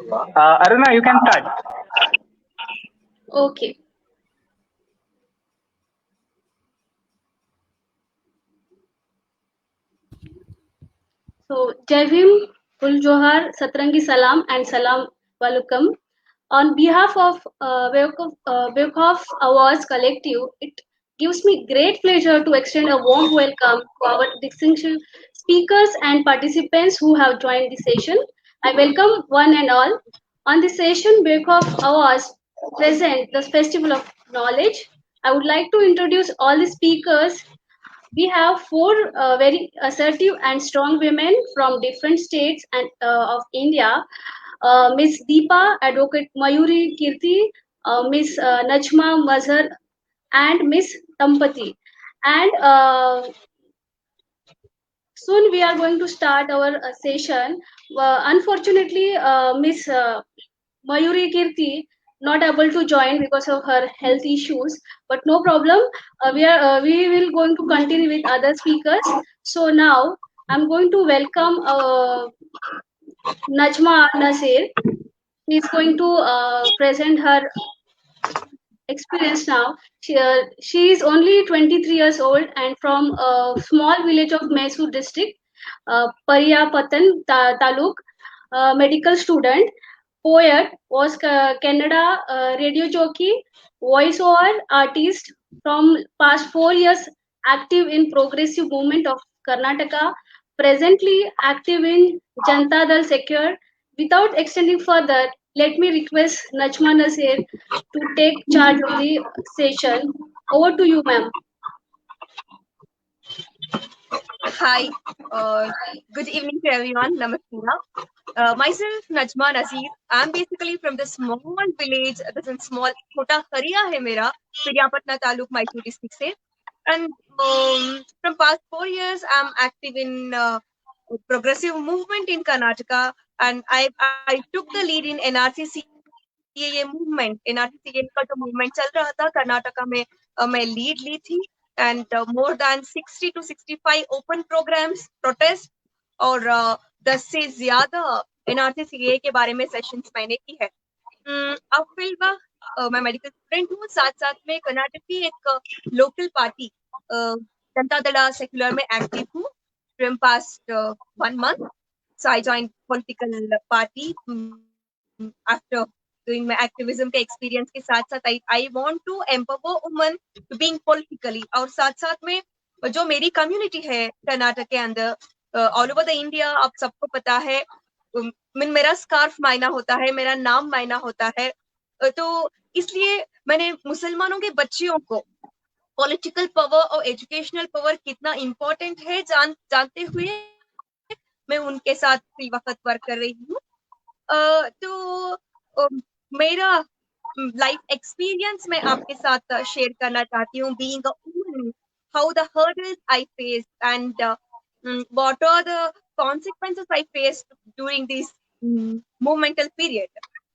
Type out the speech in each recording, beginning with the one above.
Aruna, you can start. Okay. So, Jai Bhim, Full Johar, Satrangi Salam, and Salam Welcome. On behalf of Beukhoff Awards Collective, it gives me great pleasure to extend a warm welcome to our distinguished speakers and participants who have joined the session. I welcome one and all. On the session, Beukhoff Awards present the Festival of Knowledge. I would like to introduce all the speakers. We have four very assertive and strong women from different states and of India. Miss Deepa, Advocate Mayuri Kirti, Miss Najma Mazhar, and Miss Tampati. And soon we are going to start our session. Unfortunately, Miss Mayuri Kirti not able to join because of her health issues, but no problem. We will going to continue with other speakers. So now I'm going to welcome Najma Nasir. She is going to present her experience now. She is only 23 years old and from a small village of Mysore district, Pariyapatan Taluk, medical student, poet, was Canada radio jockey, voiceover artist from past 4 years, active in progressive movement of Karnataka, presently active in Janata Dal Secure. Without extending further, let me request Najma Nasir to take charge of the session. Over to you, ma'am. Hi, good evening to everyone. Namaskar. Myself, Najma Nasir. I'm basically from the small village, this is small, Chota Khariya hai mera, Piriyapatna Taluk, Mysore district se. And from past 4 years, I'm active in progressive movement in Karnataka, and I took the lead in NRC CAA movement. NRC CAA का जो movement चल रहा था कर्नाटका में, मैं lead ली थी. And more than 60 to 65 open programs, protest और 10 से ज्यादा NRC CAA के बारे में सेशंस मैंने की है. अब फिलहाल मैं मेडिकल स्टूडेंट हूँ, साथ साथ में कर्नाटक की एक local party Janata Dal secular में एक्टिव हूँ from past 1 month. So I joined political party after doing my activism के experience के साथ साथ I want to empower women to being politically. और साथ साथ में जो मेरी community है कर्नाटक के अंदर all over the India, आप सबको पता है, मेरा स्कार्फ मायना होता है, मेरा नाम मायना होता है. तो इसलिए मैंने मुसलमानों के बच्चियों को पॉलिटिकल पावर और एजुकेशनल पावर कितना इम्पोर्टेंट है जानते हुए मैं उनके साथ इस वक्त वर्क कर रही हूँ. तो मेरा लाइफ एक्सपीरियंस मैं आपके साथ शेयर करना चाहती हूँ. Being a woman, how the hurdles I face and what are the consequences I faced during this movemental period.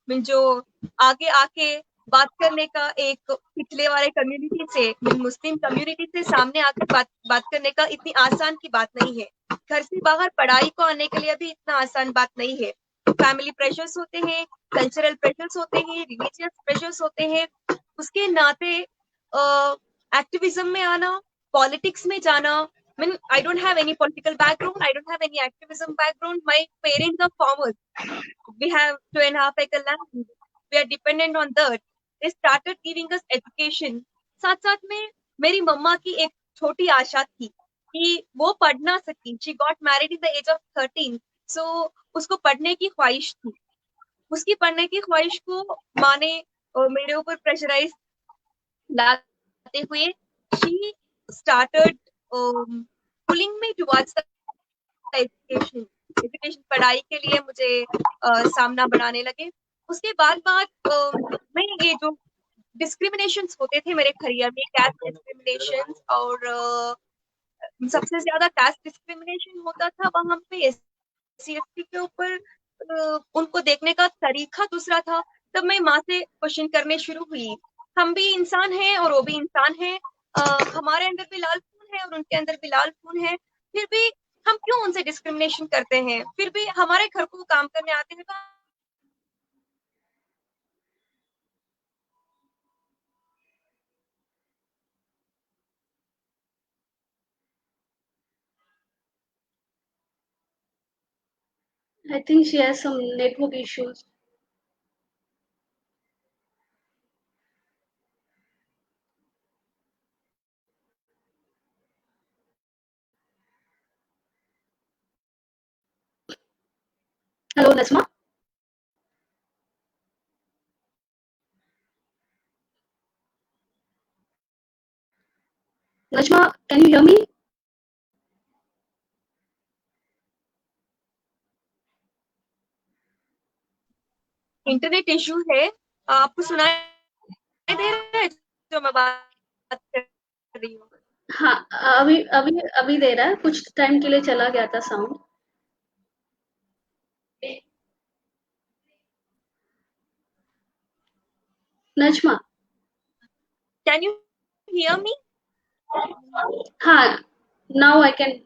जो आगे आके बात करने का एक पिछले वाले कम्युनिटी से, मुस्लिम कम्युनिटी से सामने आकर बात करने का इतनी आसान की बात नहीं है. घर से बाहर पढ़ाई को आने के लिए भी इतना आसान बात नहीं है. फैमिली प्रेशर्स होते हैं, कल्चरल प्रेशर्स होते हैं, रिलीजियस प्रेशर्स होते हैं. उसके नाते एक्टिविज्म में आना, पॉलिटिक्स में जाना. I don't have any political background. I don't have any activism background. My parents are farmers. We have 2.5 acre land. We are dependent on that. They started giving us education. साथ साथ में मेरी मम्मा की एक छोटी आशा थी कि वो पढ़ना सकी. She got married in the age of 13. So उसको पढ़ने की ख्वाहिश थी. उसकी पढ़ने की ख्वाहिश को माँ ने मेरे ऊपर प्रेशराइज लाते हुए she started pulling me towards the education. पढ़ाई के लिए मुझे सामना बनाने लगे. उसके बाद मैं ये जो डिस्क्रिमिनेशंस होते थे मेरे करियर में, कास्ट डिस्क्रिमिनेशन और सबसे ज्यादा कास्ट डिस्क्रिमिनेशन होता था वहां पे SC के ऊपर. उनको देखने का तरीका दूसरा था. तब मैं माँ से क्वेश्चन करने शुरू हुई. हम भी इंसान हैं और वो भी इंसान हैं. हमारे अंदर भी लाल खून है और उनके अंदर भी लाल खून है. फिर भी हम क्यों उनसे डिस्क्रिमिनेशन करते हैं? फिर भी हमारे घर को काम करने आते हैं तो I think she has some network issues. Hello, Najma. Najma, can you hear me? Internet issue है, आपको सुनाई दे रहा है जो मैं बात कर रही हूँ? हाँ, अभी अभी अभी दे रहा है, कुछ टाइम के लिए चला गया था sound. Najma, can you hear me? हाँ, now I can.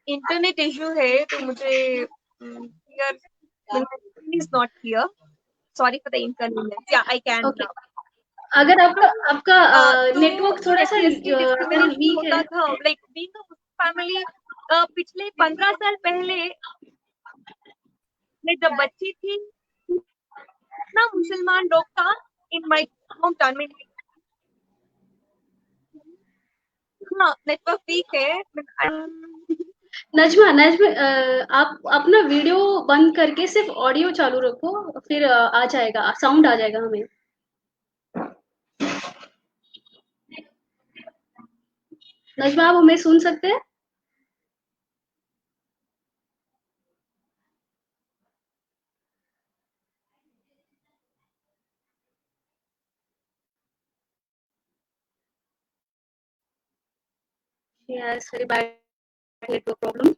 Internet issue है तो मुझे clear is not clear, sorry for the inconvenience. या आई कैन Okay. अगर आपका आपका तो नेटवर्क थोड़ा सा जैसे अगर डिस्क्रिमिनेशन वीक है, होता था, लाइक बीइंग अ फैमिली, पिछले 15 साल पहले मैं जब बच्ची थी ना, मुसलमान लोग था इन माय होम टाउन में। हाँ, नेटवर्क वीक है। नजमा, आप अपना वीडियो बंद करके सिर्फ ऑडियो चालू रखो, फिर आ जाएगा, साउंड आ जाएगा हमें। नजमा, आप हमें सुन सकते हैं? Yes, very bad network problem.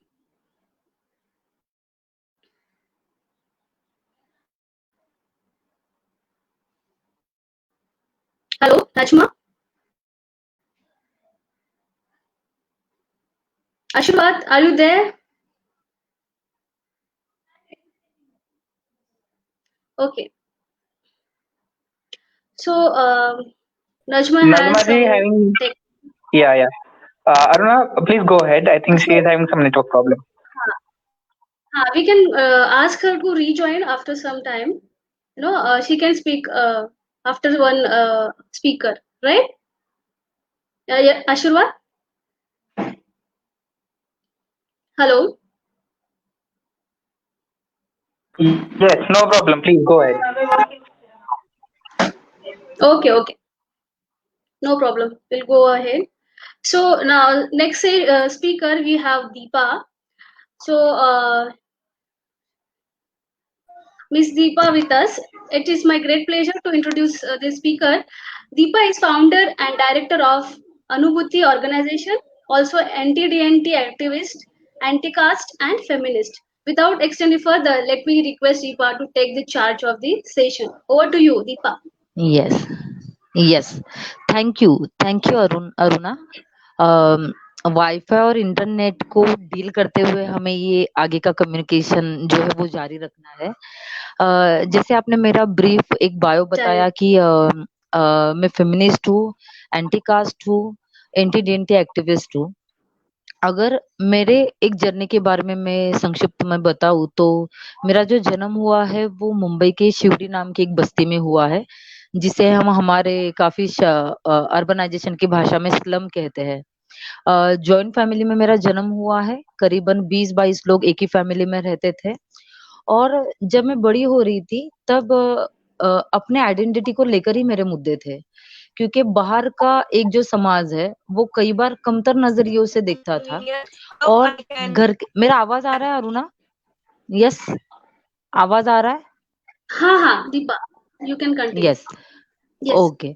Hello, Najma? Ashwat, are you there? Okay. So, Najma Najma has ji some having, tech. yeah. Aruna, please go ahead. I think she is having some network problem. We can ask her to rejoin after some time. She can speak after one speaker, right? Yeah, Ashurva? Hello? Yes, no problem. Please go ahead. Okay. No problem. We'll go ahead. So now, next speaker, we have Deepa. So, Miss Deepa with us. It is my great pleasure to introduce this speaker. Deepa is founder and director of Anubhuti organization, also anti-DNT activist, anti-caste and feminist. Without extending further, let me request Deepa to take the charge of the session. Over to you, Deepa. Yes yes thank you Aruna. Wifi और internet को deal करते हुए हमें ये आगे का communication जो है वो जारी रखना है। जैसे आपने मेरा ब्रीफ एक बायो बताया कि मैं फेमिनिस्ट हूँ, एंटी कास्ट हूँ, एंटी डीएनटी एक्टिविस्ट हूँ। अगर मेरे एक जर्नी के बारे में मैं संक्षिप्त में बताऊं तो मेरा जो जन्म हुआ है वो मुंबई के शिवड़ी नाम की एक बस्ती में हुआ है, जिसे हम हमारे काफी अर्बनाइजेशन की भाषा में स्लम कहते हैं। जॉइंट फैमिली में मेरा जन्म हुआ है, करीबन 20-22 लोग एक ही फैमिली में रहते थे। और जब मैं बड़ी हो रही थी तब अपने आइडेंटिटी को लेकर ही मेरे मुद्दे थे, क्योंकि बाहर का एक जो समाज है वो कई बार कमतर नजरियों से देखता था। और मेरा आवाज आ रहा है अरुणा? यस, आवाज आ रहा है? हाँ, Deepa, you can continue. Yes, okay.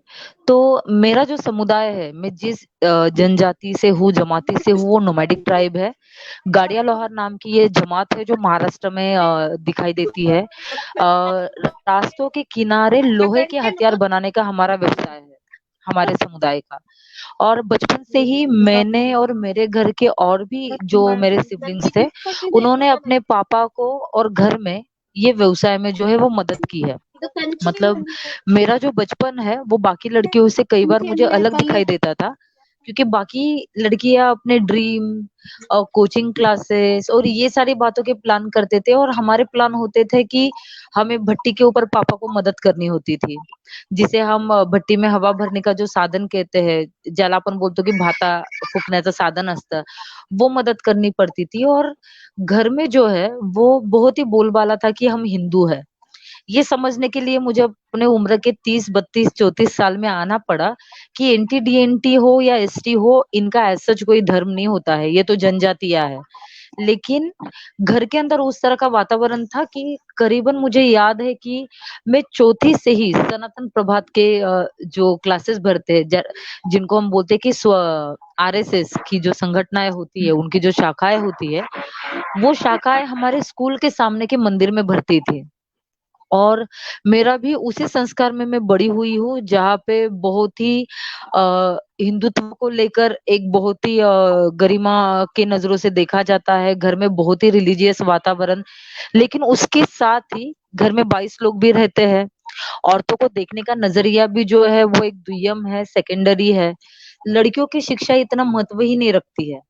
तो मेरा जो समुदाय है, मैं जिस जनजाति से हूँ, जमाती से हूँ, वो नोमैडिक ट्राइब है। गाड़िया लोहार नाम की ये जमात है जो महाराष्ट्र में दिखाई देती है। रास्तों के किनारे लोहे के हथियार बनाने का हमारा व्यवसाय है, हमारे समुदाय का। और बचपन से ही मैंने और मेरे घर के और भी जो मेरे सिबलिंग्स थे, उन्होंने अपने पापा को और घर में ये व्यवसाय में जो है वो मदद की है। मतलब मेरा जो बचपन है वो बाकी लड़कियों से कई बार मुझे अलग दिखाई देता था, क्योंकि बाकी लड़कियां अपने ड्रीम और कोचिंग क्लासेस और ये सारी बातों के प्लान करते थे, और हमारे प्लान होते थे कि हमें भट्टी के ऊपर पापा को मदद करनी होती थी, जिसे हम भट्टी में हवा भरने का जो साधन कहते हैं, ज्याला आपण बोलतो की भाता फुकण्याचं साधन असतं, वो मदद करनी पड़ती थी। और घर में जो है वो बहुत ही बोलबाला था कि हम हिंदू है। ये समझने के लिए मुझे अपने उम्र के 30, 32, 34 साल में आना पड़ा कि एनटी डीएनटी हो या एसटी हो, इनका ऐसा कोई धर्म नहीं होता है, ये तो जनजातियां है। लेकिन घर के अंदर उस तरह का वातावरण था कि करीबन मुझे याद है कि मैं चौथी से ही सनातन प्रभात के जो क्लासेस भरते हैं, जिनको हम बोलते हैं कि आरएसएस की जो संगठनाएं होती है, उनकी जो शाखाएं होती है, वो शाखाएं हमारे स्कूल के सामने के मंदिर में भरती थी। और मेरा भी उसी संस्कार में मैं बड़ी हुई हूँ, जहाँ पे बहुत ही हिंदुत्व को लेकर एक बहुत ही गरिमा के नजरों से देखा जाता है। घर में बहुत ही रिलीजियस वातावरण, लेकिन उसके साथ ही घर में 22 लोग भी रहते हैं। औरतों को देखने का नजरिया भी जो है वो एक दुय्यम है, सेकेंडरी है। लड़कियों की शिक्षा इतना महत्व ही नहीं रखती है।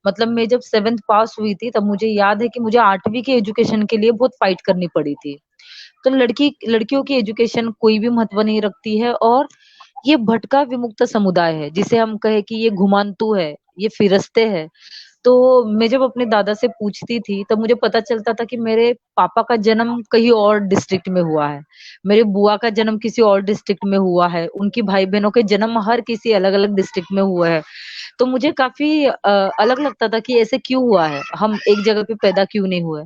मतलब मैं जब 7th पास हुई थी, तब मुझे याद है कि मुझे 8वीं के एजुकेशन के लिए बहुत फाइट करनी पड़ी थी। तो लड़कियों की एजुकेशन कोई भी महत्व नहीं रखती है, और ये भटका विमुक्त समुदाय है, जिसे हम कहे कि ये घुमांतु है, ये फिरस्ते है। तो मैं जब अपने दादा से पूछती थी, तब मुझे पता चलता था कि मेरे पापा का जन्म कहीं और डिस्ट्रिक्ट में हुआ है, मेरे बुआ का जन्म किसी और डिस्ट्रिक्ट में हुआ है, उनकी भाई बहनों के जन्म हर किसी अलग अलग डिस्ट्रिक्ट में हुआ है। तो मुझे काफी अलग लगता था कि ऐसे क्यों हुआ है, हम एक जगह पे पैदा क्यों नहीं हुए।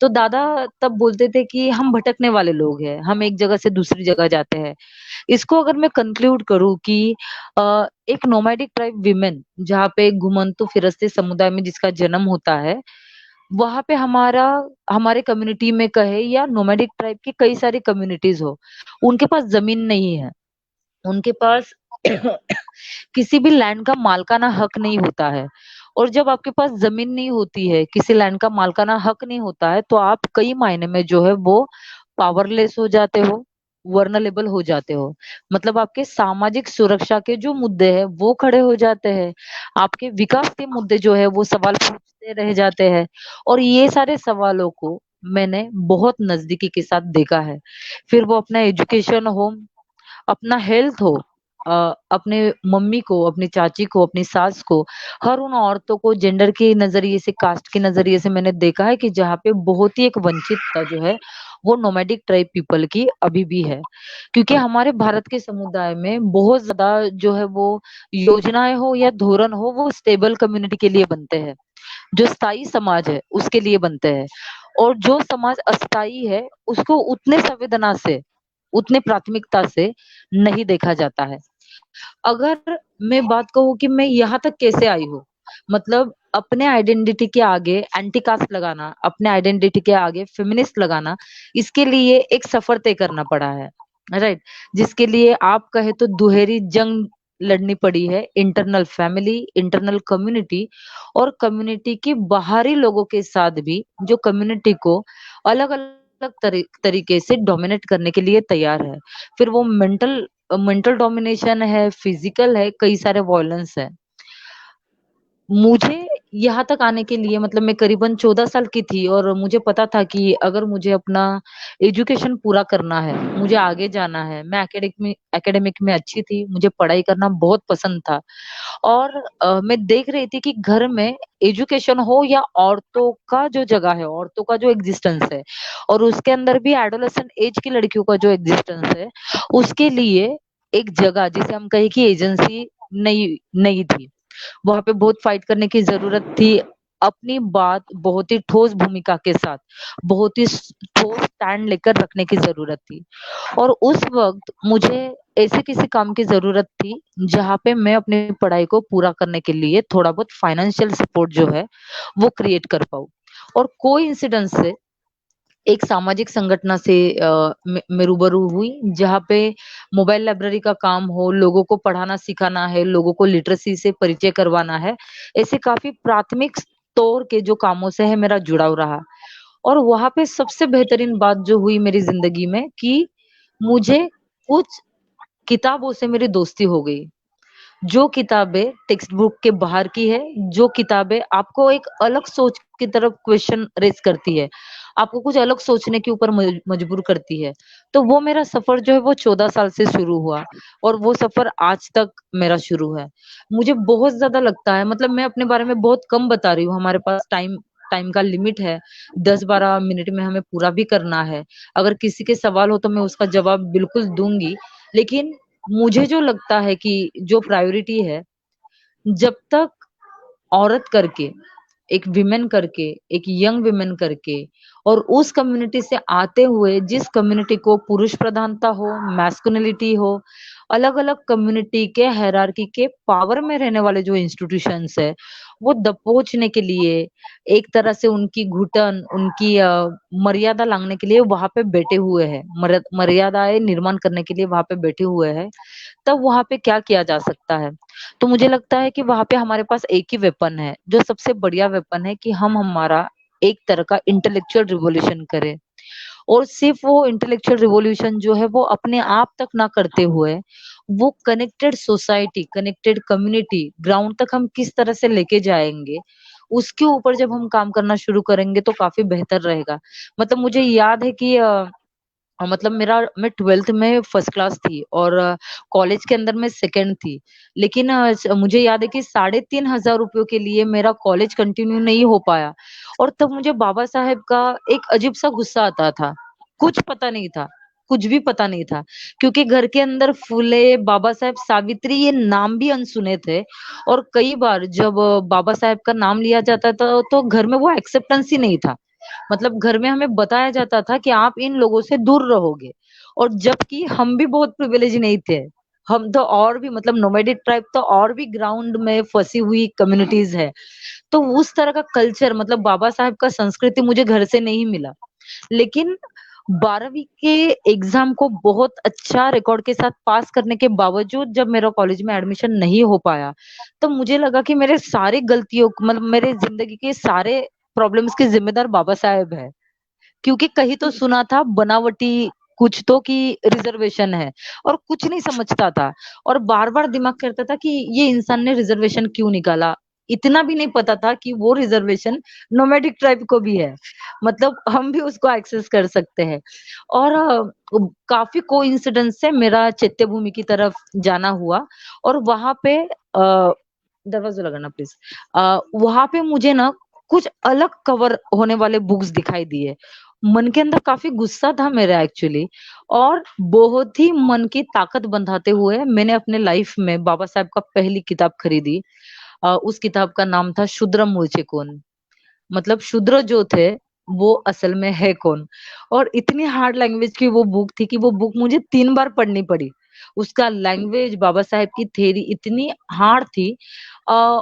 तो दादा तब बोलते थे कि हम भटकने वाले लोग हैं, हम एक जगह से दूसरी जगह जाते हैं। इसको अगर मैं कंक्लूड करूँ कि एक नोमैडिक ट्राइब विमेन, जहाँ पे घुमंतु फिरस्ते समुदाय में जिसका जन्म होता है, वहां पे हमारे कम्युनिटी में कहे या नोमैडिक ट्राइब की कई सारी कम्युनिटीज हो, उनके पास जमीन नहीं है, उनके पास किसी भी लैंड का मालकाना हक नहीं होता है। और जब आपके पास जमीन नहीं होती है, किसी लैंड का मालकाना हक नहीं होता है, तो आप कई मायने में जो है वो पावरलेस हो जाते हो, वर्नरेबल हो जाते हो। मतलब आपके सामाजिक सुरक्षा के जो मुद्दे हैं वो खड़े हो जाते हैं, आपके विकास के मुद्दे जो है वो सवाल पूछते रह जाते हैं। और ये सारे सवालों को मैंने बहुत नजदीकी के साथ देखा है। फिर वो अपना एजुकेशन हो, अपना हेल्थ हो, अपने मम्मी को, अपनी चाची को, अपनी सास को, हर उन औरतों को जेंडर के नजरिए से, कास्ट के नजरिए से मैंने देखा है कि जहाँ पे बहुत ही एक वंचितता जो है वो नोमैडिक ट्राइब पीपल की अभी भी है। क्योंकि हमारे भारत के समुदाय में बहुत ज्यादा जो है वो योजनाएं हो या धोरण हो, वो स्टेबल कम्युनिटी के लिए बनते हैं, जो स्थायी समाज है उसके लिए बनते हैं। और जो समाज अस्थायी है उसको उतने संवेदना से, उतने प्राथमिकता से नहीं देखा जाता है। अगर मैं बात कहूँ कि मैं यहाँ तक कैसे आई हूँ, मतलब अपने आइडेंटिटी के आगे एंटी कास्ट लगाना, अपने आइडेंटिटी के आगे फेमिनिस्ट लगाना, इसके लिए एक सफर तय करना पड़ा है, राइट। जिसके लिए आप कहे तो दुहेरी जंग लड़नी पड़ी है, इंटरनल फैमिली, इंटरनल कम्युनिटी, और कम्युनिटी के बाहरी लोगों के साथ भी, जो कम्युनिटी को अलग अलग तरीके से डोमिनेट करने के लिए तैयार है। फिर वो मेंटल डोमिनेशन है, फिजिकल है, कई सारे वॉयलेंस है। मुझे यहाँ तक आने के लिए, मतलब मैं करीबन 14 साल की थी, और मुझे पता था कि अगर मुझे अपना एजुकेशन पूरा करना है, मुझे आगे जाना है। मैं एकेडमिक में अच्छी थी, मुझे पढ़ाई करना बहुत पसंद था। और मैं देख रही थी कि घर में एजुकेशन हो या औरतों का जो जगह है, औरतों का जो एग्जिस्टेंस है, और उसके अंदर भी एडोलेसेंट एज की लड़कियों का जो एग्जिस्टेंस है, उसके लिए एक जगह, जिसे हम कहे कि एजेंसी नहीं नहीं थी। वहां पे बहुत फाइट करने की जरूरत थी, अपनी बात बहुत ही ठोस भूमिका के साथ, बहुत ही ठोस स्टैंड लेकर रखने की जरूरत थी। और उस वक्त मुझे ऐसे किसी काम की जरूरत थी जहाँ पे मैं अपनी पढ़ाई को पूरा करने के लिए थोड़ा बहुत फाइनेंशियल सपोर्ट जो है वो क्रिएट कर पाऊँ। और कोई इंसिडेंस से एक सामाजिक संगठन से मैं रूबरू हुई, जहाँ पे मोबाइल लाइब्रेरी का काम हो, लोगों को पढ़ाना सिखाना है, लोगों को लिटरेसी से परिचय करवाना है। ऐसे काफी प्राथमिक तौर के जो कामों से है मेरा जुड़ाव रहा। और वहां पे सबसे बेहतरीन बात जो हुई मेरी जिंदगी में कि मुझे कुछ किताबों से मेरी दोस्ती हो गई। जो किताबें टेक्स्ट बुक के बाहर की है, जो किताबें आपको एक अलग सोच की तरफ क्वेश्चन रेज़ करती है, आपको कुछ अलग सोचने के ऊपर मजबूर करती है। तो वो मेरा सफ़र जो है वो 14 साल से शुरू हुआ और वो सफ़र आज तक मेरा शुरू है। मुझे बहुत ज़्यादा लगता है, मतलब मैं अपने बारे में बहुत कम बता रही हूँ, हमारे पास टाइम टाइम का लिमिट है, 10-12 मिनट में हमें पूरा भी करना है। अगर किसी के सवाल हो तो मैं उसका जवाब बिल्कुल दूँगी, लेकिन मुझे जो लगता है कि जो प्रायोरिटी है, जब तक औरत करके, एक विमेन करके, एक यंग विमेन करके और उस कम्युनिटी से आते हुए जिस कम्युनिटी को पुरुष प्रधानता हो, मैस्कुलिनिटी हो, अलग-अलग कम्युनिटी के हायरार्की के पावर में रहने वाले जो इंस्टीट्यूशंस है, वो दबोचने के लिए, एक तरह से उनकी घुटन, उनकी मर्यादा लांघने के लिए वहाँ पे बैठे हुए हैं, मर्यादाएँ निर्माण करने के लिए वहाँ पे बैठे हुए हैं, तब वहाँ पे क्या किया जा सकता है? तो मुझे लगता है कि वहाँ पे हमारे पास एक ही वेपन है, जो सबसे बढ़िया वेपन है कि हम हमारा एक तरह का इंटेलेक्चुअल रिवॉल्यूशन करें और सिर्फ वो इंटेलेक्चुअल रिवॉल्यूशन जो है वो अपने आप तक ना करते हुए, वो connected society, connected community, ground तक हम किस तरह से लेके जाएँगे, उसके ऊपर जब हम काम करना शुरू करेंगे तो काफ़ी बेहतर रहेगा। मतलब मुझे याद है कि मतलब मैं 12th में फर्स्ट क्लास थी और कॉलेज के अंदर मैं सेकंड थी। लेकिन मुझे याद है कि ₹3,500 के लिए मेरा कॉलेज कंटिन्यू नहीं हो पाया और तब मुझे बाबा साहेब का एक अजीब-सा गुस्सा आता था। कुछ पता नहीं था, कुछ भी पता नहीं था क्योंकि घर के अंदर फुले, बाबा साहेब, सावित्री ये नाम भी अनसुने थे और कई बार जब बाबा साहेब का नाम लिया जाता था तो घर में वो एक्सेप्टेंस ही नहीं था। मतलब घर में हमें बताया जाता था कि आप इन लोगों से दूर रहोगे और जबकि हम भी बहुत प्रिविलेज नहीं थे। हम तो और भी मतलब नोमैडिक ट्राइब तो और भी ग्राउंड में फँसी हुई कम्युनिटीज़ है। तो उस तरह का कल्चर मतलब बाबा साहब का संस्कृति मुझे घर से नहीं मिला। लेकिन 12वीं के एग्ज़ाम को बहुत अच्छा रिकॉर्ड के साथ पास करने के बावजूद जब मेरा कॉलेज में एडमिशन नहीं हो पाया, तब मुझे लगा कि मेरे सारी गलतियों मतलब मेरे ज़िंदगी के सारे प्रॉब्लम्स के ज़िम्मेदार बाबा साहेब हैं। क्योंकि कहीं तो सुना था बनावटी कुछ तो कि रिज़र्वेशन है और कुछ नहीं समझता था और बार-बार दिमाग करता था कि ये इंसान ने रिज़र्वेशन क्यों निकाला? इतना भी नहीं पता था कि वो रिज़र्वेशन नोमैडिक ट्राइब को भी है। मतलब हम भी उसको एक्सेस कर सकते हैं और काफ़ी कोइंसिडेंस से मेरा चैत्य भूमि की तरफ जाना हुआ और वहाँ पे दरवाज़ा लगाना प्लीज़। वहाँ पे मुझे ना कुछ अलग कवर होने वाले बुक्स दिखाई दिए। मन के अंदर काफ़ी गुस्सा था मेरा एक्चुअली और बहुत ही मन की ताकत बंधाते हुए मैंने अपने लाइफ में बाबा साहब का पहली किताब खरीदी। उस किताब का नाम था शूद्रम मूळचे कोण? मतलब शूद्र जो थे, वो असल में है कौन? और इतनी हार्ड लैंग्वेज की वो बुक थी कि वो बुक मुझे 3 बार पढ़नी पड़ी। उसका लैंग्वेज, बाबा साहेब की थ्योरी इतनी हार्ड थी अ,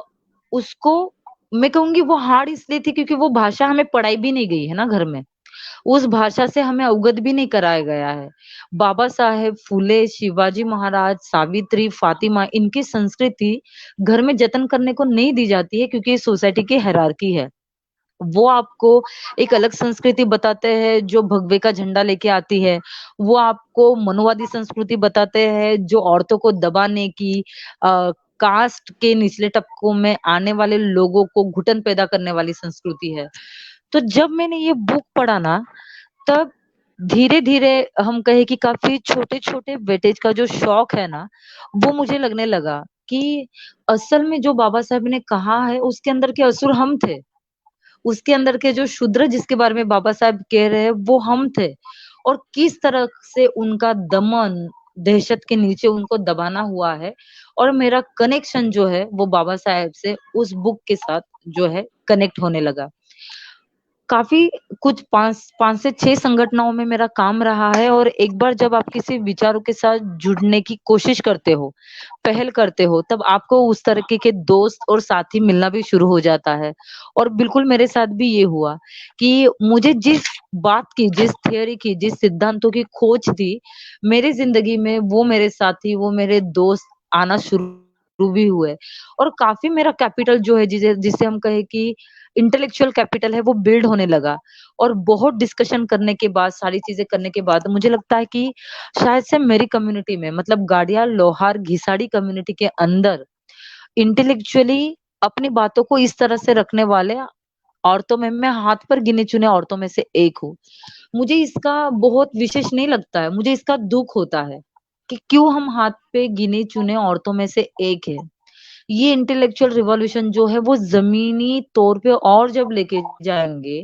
उसको मैं कहूँगी वो हार्ड इसलिए थी क्योंकि वो भाषा हमें पढ़ाई भी नहीं गई है ना घर में। उस भाषा से हमें अवगत भी नहीं कराया गया है। बाबा साहेब, फुले, शिवाजी महाराज, सावित्री, फातिमा इनकी संस्कृति घर में जतन करने को नहीं दी जाती है क्योंकि ये सोसाइटी की हायरार्की है। वो आपको एक अलग संस्कृति बताते हैं जो भगवे का झंडा लेके आती है। वो आपको मनुवादी संस्कृति बताते हैं जो औरतों को दबाने की कास्ट के निचले तबकों में आने वाले लोगों को घुटन पैदा करने वाली संस्कृति है। तो जब मैंने ये बुक पढ़ा ना, तब धीरे-धीरे हम कहें कि काफ़ी छोटे-छोटे वेटेज का जो शौक है ना, वो मुझे लगने लगा कि असल में जो बाबा साहब ने कहा है उसके अंदर के असुर हम थे। उसके अंदर के जो शूद्र जिसके बारे में बाबा साहब कह रहे हैं वो हम थे और किस तरह से उनका दमन, दहशत के नीचे उनको दबाना हुआ है और मेरा कनेक्शन जो है वो बाबा साहब से उस बुक के साथ जो है कनेक्ट होने लगा। काफ़ी कुछ 5 से 6 संगठनों में मेरा काम रहा है और एक बार जब आप किसी विचारों के साथ जुड़ने की कोशिश करते हो, पहल करते हो, तब आपको उस तरीके के दोस्त और साथी मिलना भी शुरू हो जाता है। और बिल्कुल मेरे साथ भी ये हुआ कि मुझे जिस बात की, जिस थियरी की, जिस सिद्धांतों की खोज थी, मेरी ज़िंदगी में वो मेरे साथी, वो मेरे दोस्त आना शुरू भी हुए और काफ़ी मेरा कैपिटल जो है जिसे हम कहें कि इंटेलेक्चुअल कैपिटल है वो बिल्ड होने लगा और बहुत डिस्कशन करने के बाद, सारी चीज़ें करने के बाद मुझे लगता है कि शायद से मेरी कम्युनिटी में मतलब गाड़िया, लोहार, घिसाड़ी कम्युनिटी के अंदर इंटेलेक्चुअली अपनी बातों को इस तरह से रखने वाले औरतों में मैं हाथ पर गिने-चुने औरतों में से एक हूँ। मुझे इसका बहुत विशेष नहीं लगता है, मुझे इसका दुःख होता है कि क्यों हम हाथ पे गिने-चुने औरतों में से एक हैं। ये इंटेलेक्चुअल रिवॉल्यूशन जो है वो ज़मीनी तौर पे और जब लेके जाएँगे,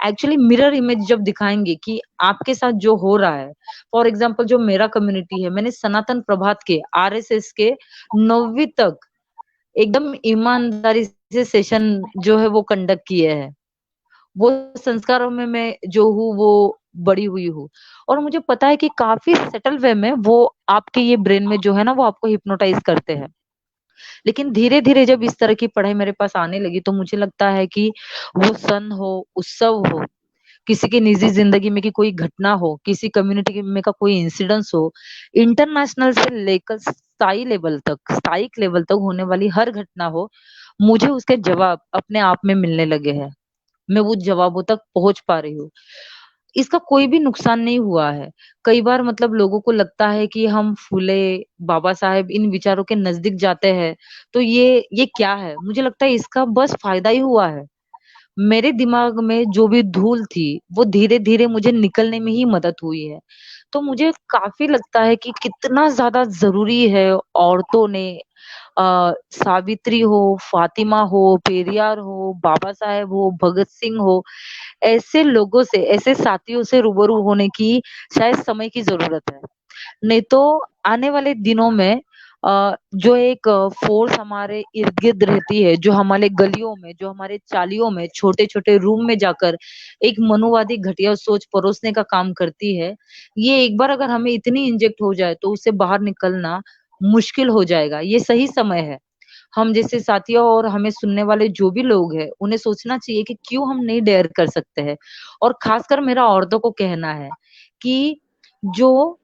एक्चुअली मिरर इमेज जब दिखाएँगे कि आपके साथ जो हो रहा है, फॉर एग्ज़ाम्पल जो मेरा कम्युनिटी है, मैंने सनातन प्रभात के, आरएसएस के 9वीं तक एकदम ईमानदारी से सेशन जो है वो कंडक्ट किए हैं। वो संस्कारों में मैं जो हूँ वो बड़ी हुई हूँ और मुझे पता है कि काफ़ी सटल वे में वो आपके ये ब्रेन में जो है ना वो आपको हिप्नोटाइज़ करते हैं। लेकिन धीरे-धीरे जब इस तरह की पढ़ाई मेरे पास आने लगी तो मुझे लगता है कि वो सन हो, उत्सव हो, किसी की निजी ज़िंदगी में की कोई घटना हो, किसी कम्युनिटी में का कोई इंसिडेंस हो, इंटरनेशनल से लेकर स्थायिक लेवल तक होने वाली हर घटना हो, मुझे उसके जवाब अपने आप में मिलने लगे हैं। मैं वो जवाबों तक पहुँच पा रही हूँ। इसका कोई भी नुकसान नहीं हुआ है। कई बार मतलब लोगों को लगता है कि हम फूले, बाबा साहेब इन विचारों के नज़दीक जाते हैं, तो ये क्या है? मुझे लगता है इसका बस फ़ायदा ही हुआ है। मेरे दिमाग में जो भी धूल थी, वो धीरे-धीरे मुझे निकलने में ही मदद हुई है। तो मुझे काफ़ी लगता है कि कितना ज़्यादा ज़रूरी है औरतों ने सावित्री हो, फातिमा हो, पेरियार हो, बाबा साहेब हो, भगत सिंह हो, ऐसे लोगों से, ऐसे साथियों से रूबरू होने की शायद समय की ज़रूरत है। नहीं तो आने वाले दिनों में जो एक फ़ोर्स हमारे इर्द-गिर्द रहती है, जो हमारे गलियों में, जो हमारे चालियों में, छोटे-छोटे रूम में जाकर एक मनुवादी घटिया सोच परोसने का काम करती है, ये एक बार अगर हमें इतनी इंजेक्ट हो जाए, तो उससे बाहर निकलना मुश्किल हो जाएगा। ये सही समय है। हम जैसे साथियों और हमें सुनने वाले जो भी लोग हैं, उन्हें सोचना चाहिए कि क्यों हम नहीं डेयर कर सकते हैं। और ख़ासकर मेरा औरतों को कहना है कि जो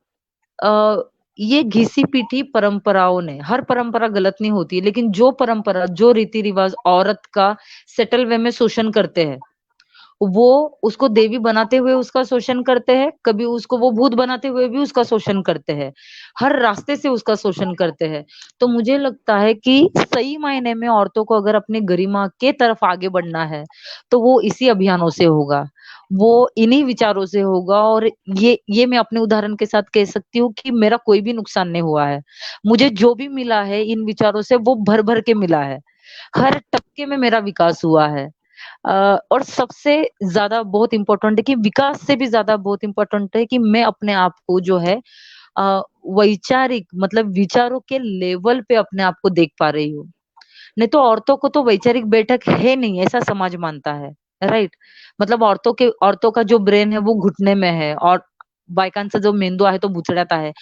अ, ये घिसी-पिटी परंपराओं ने हर परंपरा गलत नहीं होती, लेकिन जो परंपरा, जो रीति-रिवाज़ औरत का सेटल वे में शोषण करते हैं, वो उसको देवी बनाते हुए उसका शोषण करते हैं, कभी उसको वो भूत बनाते हुए भी उसका शोषण करते हैं। हर रास्ते से उसका शोषण करते हैं। तो मुझे लगता है कि सही मायने में औरतों को अगर अपनी गरिमा के तरफ आगे बढ़ना है, तो वो इसी अभियानों से होगा। वो इन्हीं विचारों से होगा और ये मैं अपने उदाहरण के साथ कह सकती हूँ कि मेरा कोई भी नुकसान नहीं हुआ है। मुझे जो भी मिला है इन विचारों से वो भर-भर के मिला है। हर टपके में मेरा विकास हुआ है। और सबसे ज़्यादा बहुत इम्पोर्टेंट है कि विकास से भी ज़्यादा बहुत इम्पोर्टेंट है कि मैं अपने आप को जो है अ, वैचारिक मतलब विचारों के लेवल पे अपने आप को देख पा रही हूँ। नहीं तो औरतों को तो वैचारिक बैठक है नहीं, ऐसा समाज मानता है, राइट? मतलब औरतों का जो ब्रेन है वो घुटने में है और बायकांचा जो मेंदू आहे तो बुचड्यात आहे.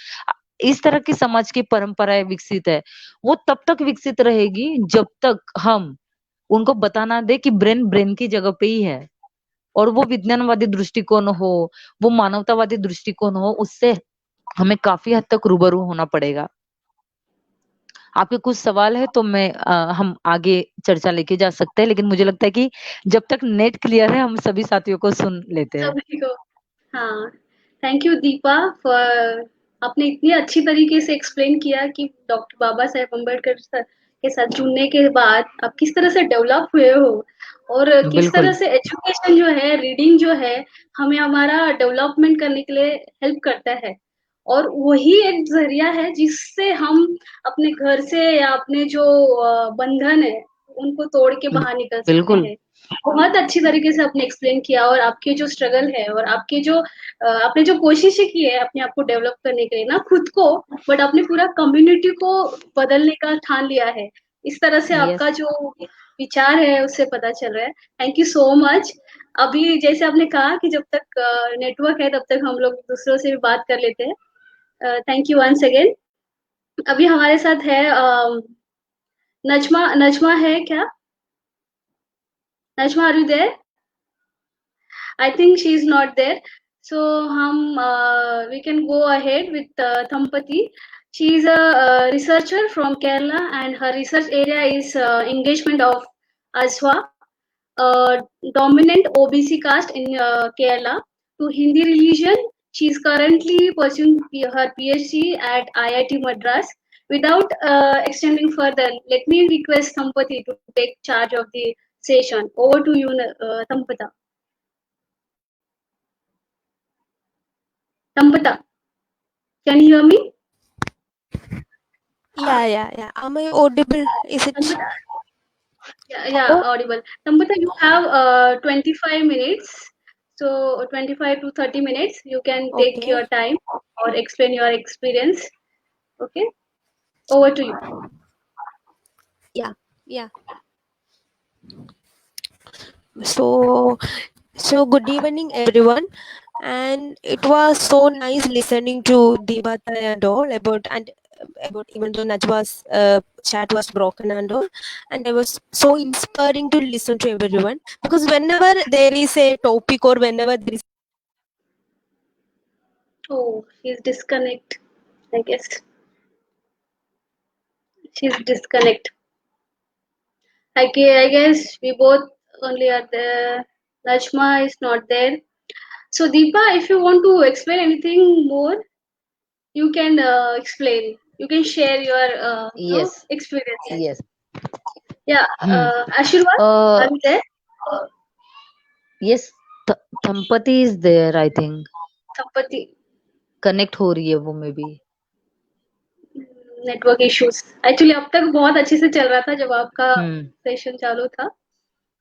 इस तरह की समाज की परंपराएँ विकसित है। वो तब तक विकसित रहेगी जब तक हम उनको बताना दें कि ब्रेन ब्रेन की जगह पे ही है और वो विज्ञानवादी दृष्टिकोण हो, वो मानवतावादी दृष्टिकोण हो, उससे हमें काफ़ी हद तक रूबरू होना पड़ेगा। आपके कुछ सवाल है तो हम आगे चर्चा लेके जा सकते हैं, लेकिन मुझे लगता है कि जब तक नेट क्लियर है हम सभी साथियों को सुन लेते हैं। सभी को हाँ, थैंक यू दीपा फॉर आपने इतनी अच्छी तरीके से एक्सप्लेन किया कि डॉक्टर बाबा साहेब अम्बेडकर सर के साथ जुड़ने के बाद आप किस तरह से डेवलप हुए हो और किस तरह बिल्कुल, से एजुकेशन जो है, रीडिंग जो है, हमें हमारा डेवलपमेंट करने के लिए हेल्प करता है और वही एक ज़रिया है जिससे हम अपने घर से या अपने जो बंधन है, उनको तोड़ के बाहर निकल सकते बिल्कुल। हैं। बहुत अच्छी तरीके से आपने एक्सप्लेन किया और आपके जो स्ट्रगल है और आपके जो आपने जो कोशिशें की है अपने आप को डेवलप करने के लिए ना खुद को बट आपने पूरा कम्युनिटी को बदलने का ठान लिया है। इस तरह से यस, आपका जो विचार है उससे पता चल रहा है। Thank you so much. अभी जैसे आपने कहा कि जब तक नेटवर्क है तब तक हम लोग दूसरों से भी बात कर लेते हैं। Thank you once again. अभी हमारे साथ है नजमा नजमा है क्या? Najma are you there? I think she's not there. So we can go ahead with Thampati. She is a researcher from Kerala, and her research area is engagement of Aswa, a dominant OBC caste in Kerala, to Hindi religion. She is currently pursuing her PhD at IIT Madras. Without extending further, let me request Sampati to take charge of the session. Over to you, Sampata. Sampata, can you hear me? Yeah. Am I audible? Is it? Sampata, yeah, audible. Sampata, you have 25 minutes. So 25 to 30 minutes, you can take Okay. your time or explain your experience. Okay, over to you. Yeah. So good evening, everyone. And it was so nice listening to Dibata and all about even though Najwa's chat was broken and all, and it was so inspiring to listen to everyone, because whenever there is a topic or whenever there is Oh, she's disconnect. I guess she's disconnect. I guess we both only are there. Najma is not there. So Deepa, if you want to explain anything more, you can explain. You can share your Yes, experience. yes. Yeah, Hmm. Ashirwad, Uh, are you there? yes, Thampati is there, I think. Sampati, connect हो रही है वो may be. Network issues actually अब तक बहुत अच्छे से चल रहा था जब आपका हम्म. सेशन चालू था,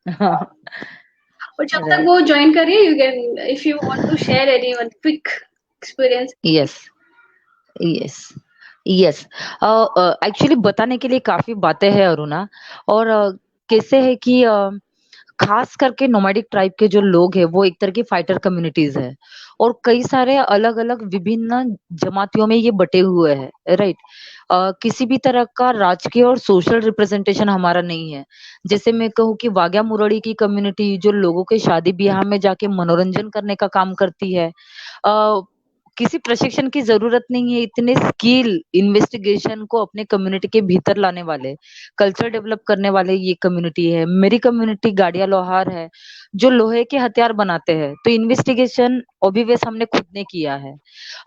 राइट. और जब तक वो ज्वाइन करिए, you can if you want to share any one quick experience. Yes, yes, yes. Actually बताने के लिए काफी बातें हैं अरुणा. और कैसे है कि खास करके नोमैडिक ट्राइब के जो लोग हैं वो एक तरह की फाइटर कम्युनिटीज है, और कई सारे अलग अलग विभिन्न जमातियों में ये बटे हुए हैं, राइट. किसी भी तरह का राजकीय और सोशल रिप्रेजेंटेशन हमारा नहीं है. जैसे मैं कहूँ कि वाघा मुरड़ी की कम्युनिटी जो लोगों के शादी ब्याह में जाके मनोरंजन करने का काम करती है, किसी प्रशिक्षण की जरूरत नहीं है. इतने स्किल इन्वेस्टिगेशन को अपने कम्युनिटी के भीतर लाने वाले, कल्चर डेवलप करने वाले ये कम्युनिटी है. मेरी कम्युनिटी गाड़िया लोहार है, जो लोहे के हथियार बनाते हैं. तो इन्वेस्टिगेशन ऑब्वियस हमने खुद ने किया है.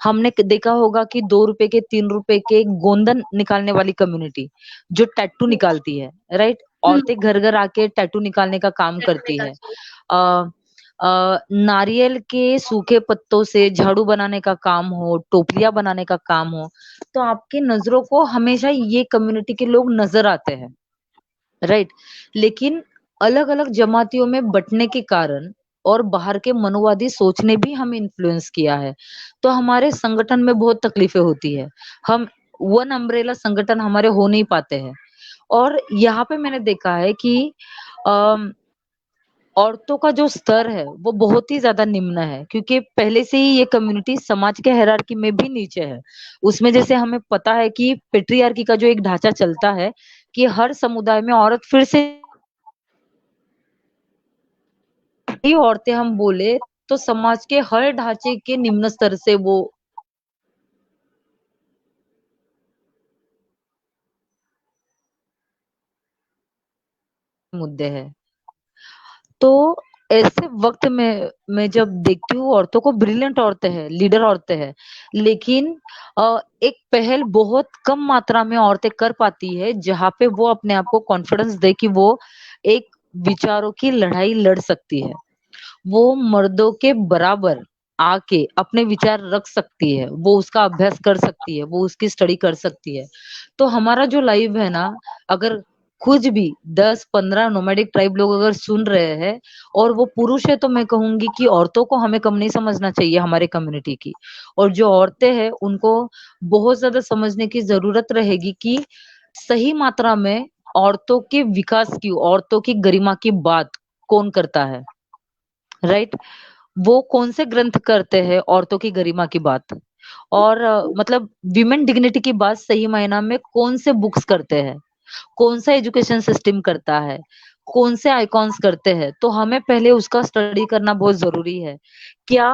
हमने देखा होगा कि 2 रुपए के 3 रुपए के गोंदन निकालने वाली कम्युनिटी जो टैटू निकालती है, राइट. औरतें घर घर आके टैटू निकालने का काम करती है. नारियल के सूखे पत्तों से झाड़ू बनाने का काम हो, टोपलियां बनाने का काम हो, तो आपकी नजरों को हमेशा ये कम्युनिटी के लोग नजर आते हैं, राइट. लेकिन अलग अलग जमातियों में बंटने के कारण और बाहर के मनोवादी सोच ने भी हमें इन्फ्लुएंस किया है, तो हमारे संगठन में बहुत तकलीफें होती है. हम वन अम्ब्रेला संगठन हमारे हो नहीं पाते हैं. और यहाँ पे मैंने देखा है कि औरतों का जो स्तर है वो बहुत ही ज्यादा निम्न है, क्योंकि पहले से ही ये कम्युनिटी समाज के हायरार्की में भी नीचे है. उसमें जैसे हमें पता है कि पेट्रियार्की का जो एक ढांचा चलता है कि हर समुदाय में औरत फिर से ही औरतें हम बोले तो समाज के हर ढांचे के निम्न स्तर से वो मुद्दे है. तो ऐसे वक्त में मैं जब देखती हूँ औरतों को, ब्रिलियंट औरतें हैं, लीडर औरतें हैं, लेकिन एक पहल बहुत कम मात्रा में औरतें कर पाती है जहाँ पे वो अपने आप को कॉन्फिडेंस दे कि वो एक विचारों की लड़ाई लड़ सकती है, वो मर्दों के बराबर आके अपने विचार रख सकती है, वो उसका अभ्यास कर सकती है, वो उसकी स्टडी कर सकती है. तो हमारा जो लाइव है ना, अगर कुछ भी 10-15 नोमैडिक ट्राइब लोग अगर सुन रहे हैं और वो पुरुष है, तो मैं कहूंगी कि औरतों को हमें कम नहीं समझना चाहिए हमारे कम्युनिटी की. और जो औरतें हैं उनको बहुत ज्यादा समझने की जरूरत रहेगी कि सही मात्रा में औरतों के विकास की, औरतों की गरिमा की बात कौन करता है, राइट. वो कौन से ग्रंथ करते हैं औरतों की गरिमा की बात, और मतलब विमेन डिग्निटी की बात सही मायना में कौन से बुक्स करते हैं, कौन सा एजुकेशन सिस्टम करता है, कौन से आइकॉन्स करते हैं. तो हमें पहले उसका स्टडी करना बहुत जरूरी है. क्या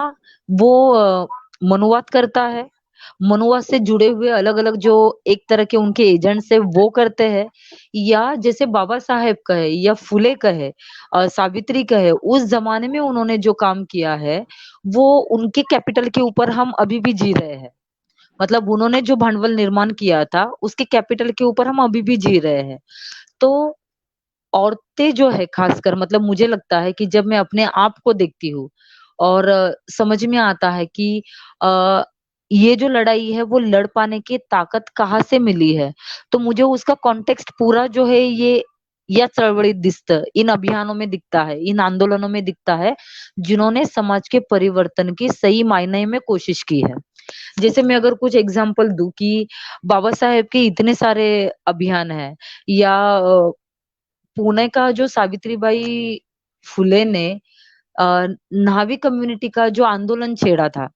वो मनुवाद करता है, मनुआ से जुड़े हुए अलग अलग जो एक तरह के उनके एजेंट्स है वो करते हैं, या जैसे बाबा साहेब का है या फुले का है, सावित्री का है, उस जमाने में उन्होंने जो काम किया है वो उनके कैपिटल के ऊपर हम अभी भी जी रहे हैं। मतलब उन्होंने जो भांडवल निर्माण किया था उसके कैपिटल के ऊपर हम अभी भी जी रहे हैं। तो औरतें जो है खासकर, मतलब मुझे लगता है कि जब मैं अपने आप को देखती हूँ और समझ में आता है कि अ, ये जो लड़ाई है वो लड़ पाने की ताकत कहाँ से मिली है, तो मुझे उसका कॉन्टेक्स्ट पूरा जो है ये या चळवळीत दिसतं, इन अभियानों में दिखता है, इन आंदोलनों में दिखता है, जिन्होंने समाज के परिवर्तन की सही मायने में कोशिश की है। जैसे मैं अगर कुछ एग्जांपल दूं कि बाबा साहेब के इतने सारे अभियान हैं, या पुणे का जो सावित्रीबाई फुले ने न्हावी कम्युनिटी का जो आंदोलन छेड़ा था,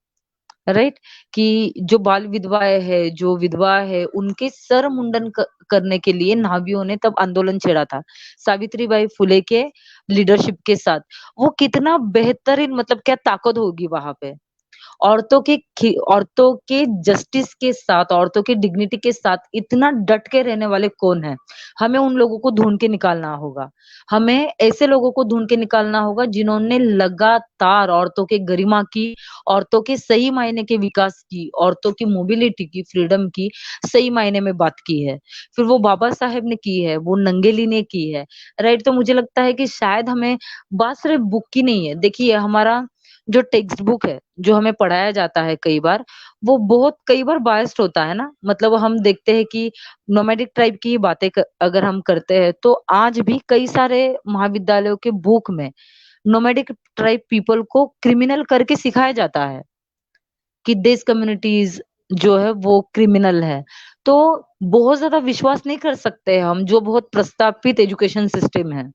राइट, कि जो बाल विधवाएं है, जो विधवा है, उनके सर मुंडन करने के लिए न्हावियों ने तब आंदोलन छेड़ा था सावित्रीबाई फुले के लीडरशिप के साथ। वो कितना बेहतरीन, मतलब क्या ताकत होगी वहां पे। औरतों के जस्टिस के साथ, औरतों के डिग्निटी के साथ इतना डट के रहने वाले कौन है? हमें उन लोगों को ढूंढ के निकालना होगा। हमें ऐसे लोगों को ढूंढ के निकालना होगा जिन्होंने लगातार औरतों के गरिमा की, औरतों के सही मायने के विकास की, औरतों की मोबिलिटी की, फ्रीडम की सही मायने में बात की है। फिर वो बाबा साहेब ने की है, वो नंगेली ने की है, राइट। तो मुझे लगता है कि शायद हमें बात सिर्फ बुक की नहीं है। देखिए हमारा जो टेक्स्ट बुक है, जो हमें पढ़ाया जाता है कई बार, वो बहुत कई बार बायस्ड होता है ना। मतलब हम देखते हैं कि नोमैडिक ट्राइब की बातें अगर हम करते हैं तो आज भी कई सारे महाविद्यालयों के बुक में नोमैडिक ट्राइब पीपल को क्रिमिनल करके सिखाया जाता है कि दिस कम्युनिटीज जो है वो क्रिमिनल है। तो बहुत ज्यादा विश्वास नहीं कर सकते हम, जो बहुत प्रस्तावित एजुकेशन सिस्टम है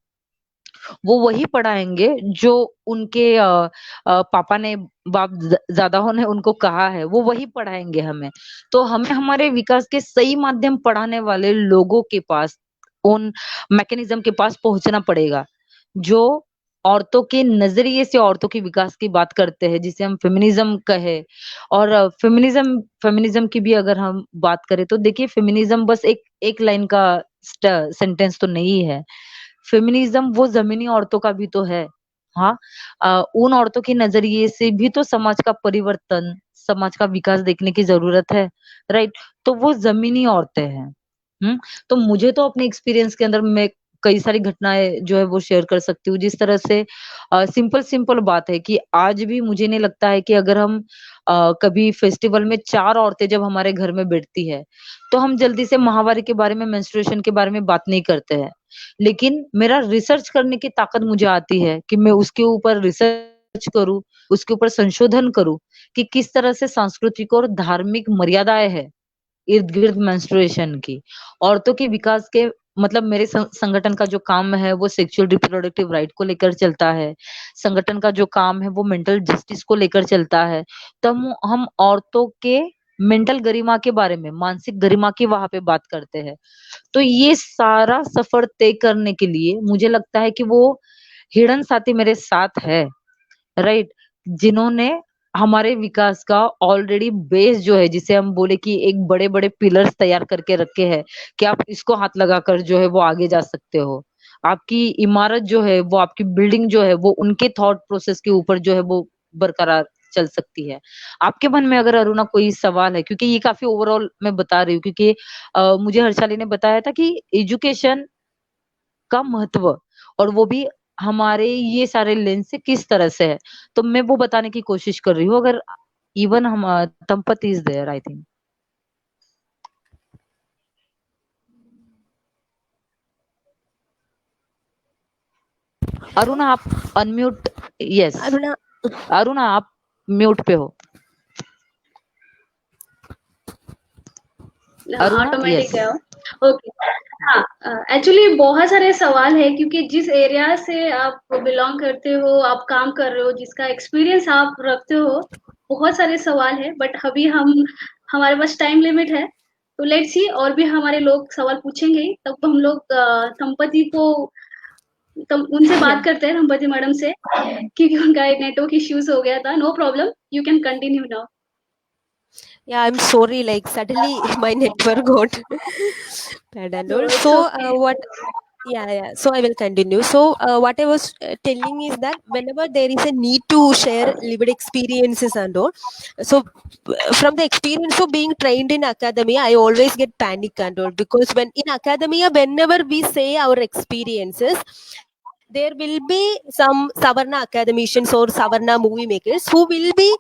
वो वही पढ़ाएंगे जो उनके पापा ने, बाप दादाओं ने उनको कहा है, वो वही पढ़ाएंगे हमें। तो हमें हमारे विकास के सही माध्यम पढ़ाने वाले लोगों के पास, उन मैकेनिज्म के पास पहुंचना पड़ेगा जो औरतों के नजरिए से औरतों के विकास की बात करते हैं, जिसे हम फेमिनिज्म कहे। और फेमिनिज्म की भी अगर हम बात करें तो देखिए, फेमिनिज्म बस एक लाइन का सेंटेंस तो नहीं है। फेमिनिज्म वो जमीनी औरतों का भी तो है। हाँ, उन औरतों के नजरिए से भी तो समाज का परिवर्तन, समाज का विकास देखने की जरूरत है, राइट। तो वो जमीनी औरतें हैं। तो मुझे तो अपने एक्सपीरियंस के अंदर मैं कई सारी घटनाएं जो है वो शेयर कर सकती हूँ, जिस तरह से सिंपल सिंपल बात है कि आज भी मुझे नहीं लगता है कि अगर हम कभी फेस्टिवल में 4 औरतें जब हमारे घर में बैठती है तो हम जल्दी से माहवारी के बारे में, मेंस्ट्रुएशन के बारे में बात नहीं करते हैं। लेकिन मेरा रिसर्च करने की ताकत मुझे आती है कि मैं उसके ऊपर रिसर्च करूं, उसके ऊपर संशोधन करूं कि किस तरह से सांस्कृतिक और धार्मिक मर्यादाएं है इर्द गिर्द मेंस्ट्रुएशन की। औरतों के विकास के, मतलब मेरे संगठन का जो काम है वो सेक्सुअल रिप्रोडक्टिव राइट को लेकर चलता है। संगठन का जो काम है वो मेंटल जस्टिस को लेकर चलता है। तो हम औरतों के मेंटल गरिमा के बारे में, मानसिक गरिमा की वहां पे बात करते हैं। तो ये सारा सफर तय करने के लिए मुझे लगता है कि वो हिडन साथी मेरे साथ है, राइट, जिन्होंने हमारे विकास का ऑलरेडी बेस जो है, जिसे हम बोले कि एक बड़े बड़े पिलर्स तैयार करके रखे हैं कि आप इसको हाथ लगाकर जो है वो आगे जा सकते हो। आपकी इमारत जो है वो, आपकी बिल्डिंग जो है वो उनके थॉट प्रोसेस के ऊपर जो है वो बरकरार चल सकती है। आपके मन में अगर अरुणा कोई सवाल है, क्योंकि ये काफी ओवरऑल मैं बता रही हूँ, क्योंकि मुझे हर्षाली ने बताया था कि एजुकेशन का महत्व, और वो भी हमारे ये सारे लेंस से किस तरह से है, तो मैं वो बताने की कोशिश कर रही हूँ। अगर इवन हम तंपति is there, I think. Aruna आप अनम्यूट, यस अरुणा, अरुणा आप म्यूट पे हो। Aruna, automatic yes. है। ओके, हाँ, एक्चुअली बहुत सारे सवाल है क्योंकि जिस एरिया से आप बिलोंग करते हो, आप काम कर रहे हो, जिसका एक्सपीरियंस आप रखते हो, बहुत सारे सवाल है। बट अभी हमारे पास टाइम लिमिट है, तो लेट्स सी, और भी हमारे लोग सवाल पूछेंगे ही, तब हम लोग संपत्ति को उनसे बात करते हैं, संपत्ति मैडम से, क्योंकि उनका नेटवर्क इश्यूज हो गया था। No problem, you can continue now. Yeah, I'm sorry. Like suddenly my network got bad and No, all. it's So okay. what? Yeah. So I will continue. So what I was telling is that whenever there is a need to share lived experiences and all, so from the experience of being trained in academia, I always get panic and all, because when in academia, whenever we say our experiences, there will be some Savarna academicians or Savarna movie makers who will be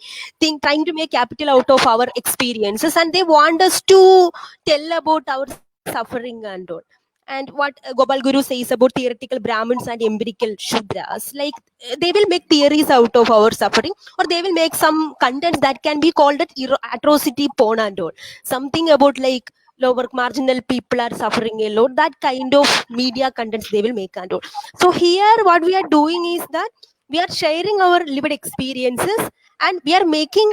trying to make capital out of our experiences, and they want us to tell about our suffering and all. And what Gopal Guru says about theoretical Brahmins and empirical Shudras, like they will make theories out of our suffering, or they will make some contents that can be called at atrocity porn and all. Something about like lower marginal people are suffering a lot. That kind of media contents they will make and all. So here, what we are doing is that we are sharing our lived experiences, and we are making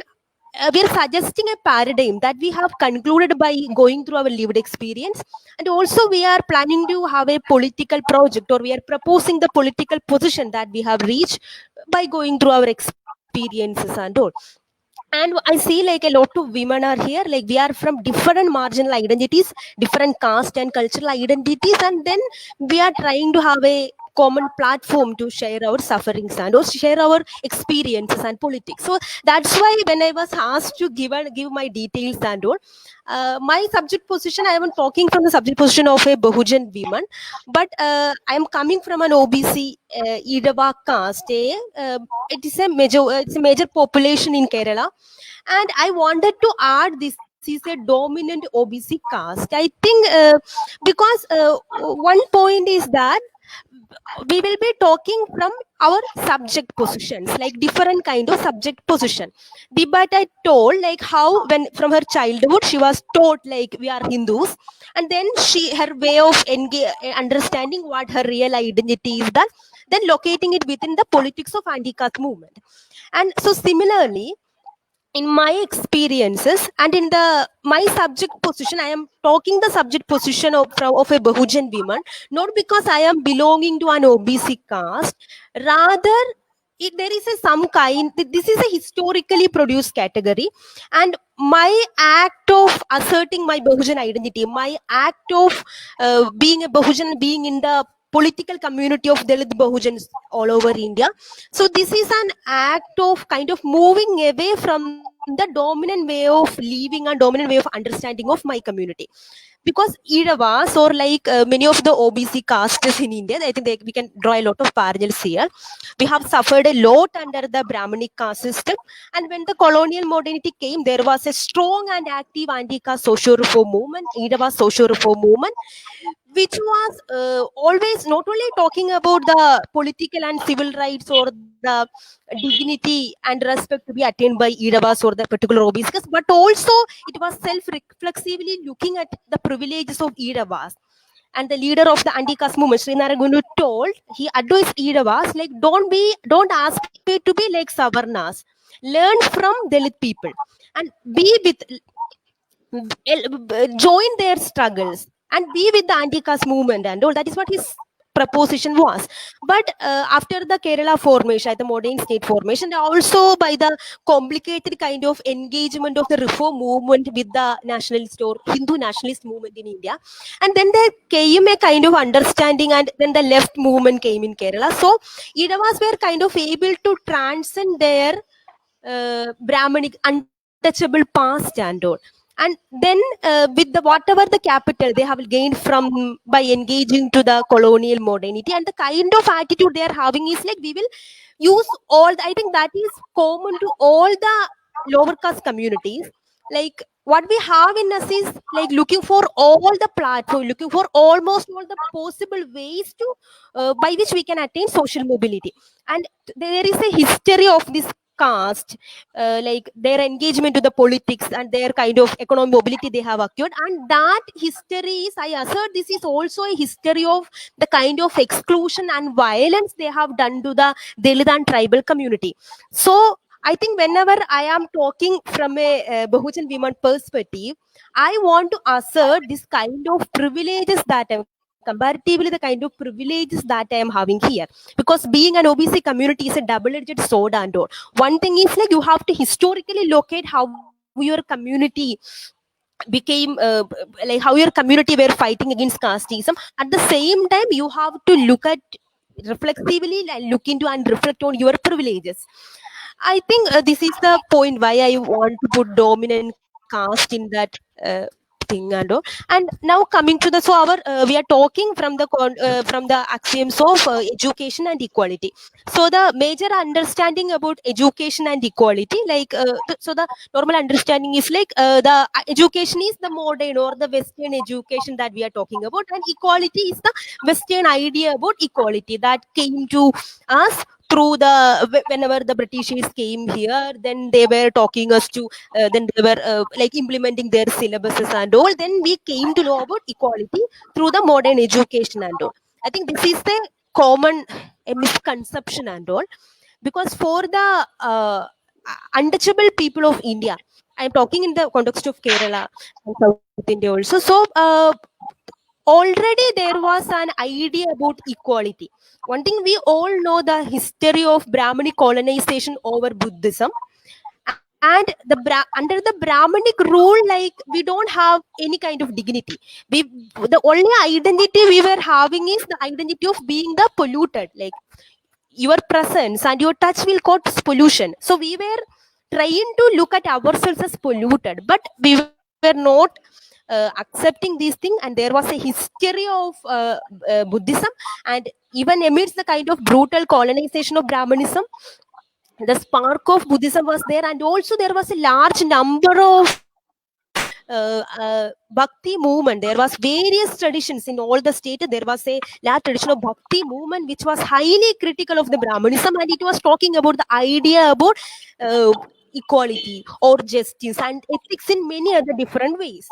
we are suggesting a paradigm that we have concluded by going through our lived experience. And also we are planning to have a political project, or we are proposing the political position that we have reached by going through our experiences and all. And I see like a lot of women are here, like we are from different marginal identities, different caste and cultural identities, and then we are trying to have a common platform to share our sufferings and also share our experiences and politics. So that's why when I was asked to give my details and all, my subject position, I am talking from the subject position of a Bahujan woman, but I am coming from an OBC Idava caste. It's a major population in Kerala, and I wanted to add this is a dominant OBC caste. I think because one point is that we will be talking from our subject positions, like different kind of subject position. But I told like how when from her childhood she was taught like we are Hindus, and then her way of understanding what her real identity is, that then locating it within the politics of anti-caste movement. And so similarly, in my experiences and in the my subject position, I am talking the subject position of a Bahujan woman, not because I am belonging to an OBC caste. Rather, there is some kind, this is a historically produced category, and my act of asserting my Bahujan identity, my act of being a Bahujan, being in the political community of Dalit Bahujans all over India. So this is an act of kind of moving away from the dominant way of living and dominant way of understanding of my community. Because Idavas, or like many of the OBC castes in India, I think we can draw a lot of parallels here. We have suffered a lot under the Brahminic caste system, and when the colonial modernity came, there was a strong and active anti-caste socio-reform movement, Idava socio-reform movement, which was always not only talking about the political and civil rights or the dignity and respect to be attained by Idavas or the particular OBCs, but also it was self-reflexively looking at the privileges of Idavas. And the leader of the anti-caste movement, Srinarayan Gunu, told, he advised Idavas like don't aspire to be like Savarnas. Learn from Dalit people and be with join their struggles and be with the anti-caste movement and all. That is what his proposition was. But after the Kerala formation, the modern state formation, also by the complicated kind of engagement of the reform movement with the nationalist or Hindu nationalist movement in India, and then there came a kind of understanding, and then the left movement came in Kerala. So Idavas were kind of able to transcend their Brahminic untouchable past and all. And then with the whatever the capital they have gained from by engaging to the colonial modernity, and the kind of attitude they are having is like we will use all I think that is common to all the lower caste communities. Like what we have in us is like looking for all the platform, looking for almost all the possible ways to by which we can attain social mobility. And there is a history of this caste, like their engagement to the politics and their kind of economic mobility they have acquired. And that history is, I assert, this is also a history of the kind of exclusion and violence they have done to the Dalit and tribal community. So I think whenever I am talking from a Bahujan women perspective, I want to assert this kind of privileges that I'm comparatively the kind of privileges that I am having here. Because being an OBC community is a double-edged sword and all. One thing is like you have to historically locate how we your community became like how your community were fighting against casteism. At the same time, you have to look at reflexively, like, look into and reflect on your privileges. I think this is the point why I want to put dominant caste in that thing and all. And now coming to the, so our we are talking from the axioms of education and equality. So the major understanding about education and equality, like so the normal understanding is like the education is the modern or the Western education that we are talking about, and equality is the Western idea about equality that came to us through the whenever the Britishers came here. Then they were talking us to then they were like implementing their syllabuses and all. Then we came to know about equality through the modern education and all. I think this is the common misconception and all, because for the untouchable people of India, I'm talking in the context of Kerala and South India also. So already there was an idea about equality. One thing, we all know the history of Brahmanic colonization over Buddhism, and under the Brahmanic rule, like, we don't have any kind of dignity. The only identity we were having is the identity of being the polluted, like your presence and your touch will cause pollution. So we were trying to look at ourselves as polluted, but we were not accepting these things. And there was a history of Buddhism, and even amidst the kind of brutal colonization of Brahmanism, the spark of Buddhism was there, and also there was a large number of bhakti movement. There was various traditions in all the state. There was a large tradition of bhakti movement which was highly critical of the Brahmanism, and it was talking about the idea about equality or justice and ethics in many other different ways.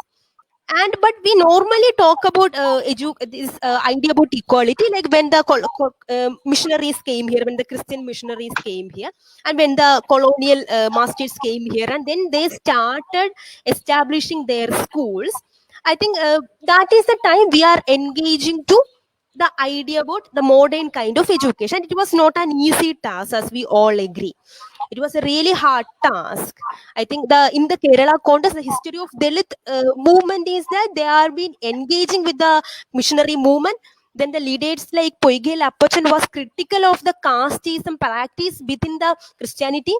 And but we normally talk about this idea about equality, like when the missionaries came here, when the Christian missionaries came here, and when the colonial masters came here, and then they started establishing their schools. I think that is the time we are engaging to the idea about the modern kind of education. It was not an easy task, as we all agree. It was a really hard task. I think in the Kerala context, the history of Dalit movement is that they are been engaging with the missionary movement. Then the leaders like Poigel Appachan was critical of the casteism practice within the Christianity.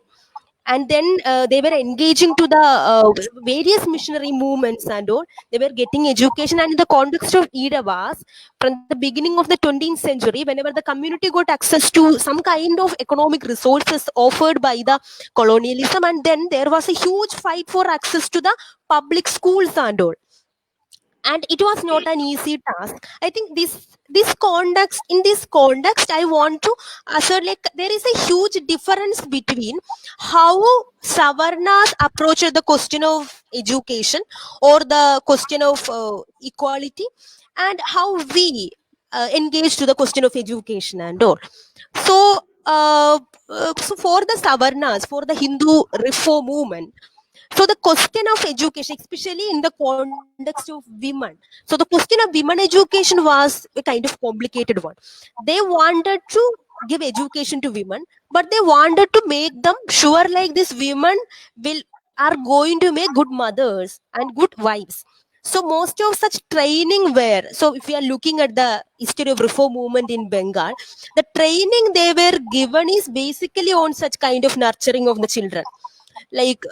And then they were engaging to the various missionary movements and all. They were getting education, and in the context of Edavas, from the beginning of the 20th century, whenever the community got access to some kind of economic resources offered by the colonialism, and then there was a huge fight for access to the public schools and all. And it was not an easy task. I think this context I want to assert, like, there is a huge difference between how Savarnas approached the question of education or the question of equality, and how we engage to the question of education and all. So so for the Savarnas, for the Hindu reform movement, so the question of education, especially in the context of women, so the question of women education was a kind of complicated one. They wanted to give education to women, but they wanted to make them sure, like, these women are going to make good mothers and good wives. So most of such training were, so if we are looking at the history of reform movement in Bengal, the training they were given is basically on such kind of nurturing of the children, like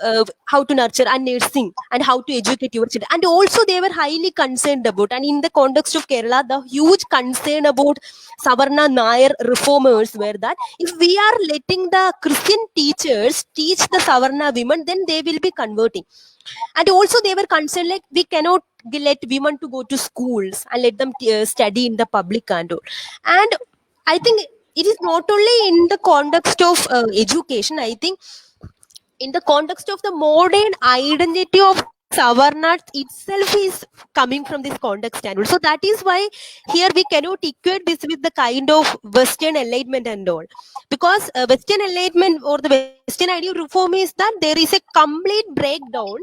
how to nurture and nursing and how to educate your children. And also they were highly concerned about, and in the context of Kerala, the huge concern about Savarna Nair reformers were that if we are letting the Christian teachers teach the Savarna women, then they will be converting. And also they were concerned, like, we cannot let women to go to schools and let them study in the public and all. And I think it is not only in the context of education. I think in the context of the modern identity of Savarna itself is coming from this context and all. So that is why here we cannot equate this with the kind of Western enlightenment and all, because Western enlightenment or the Western idea of reform is that there is a complete breakdown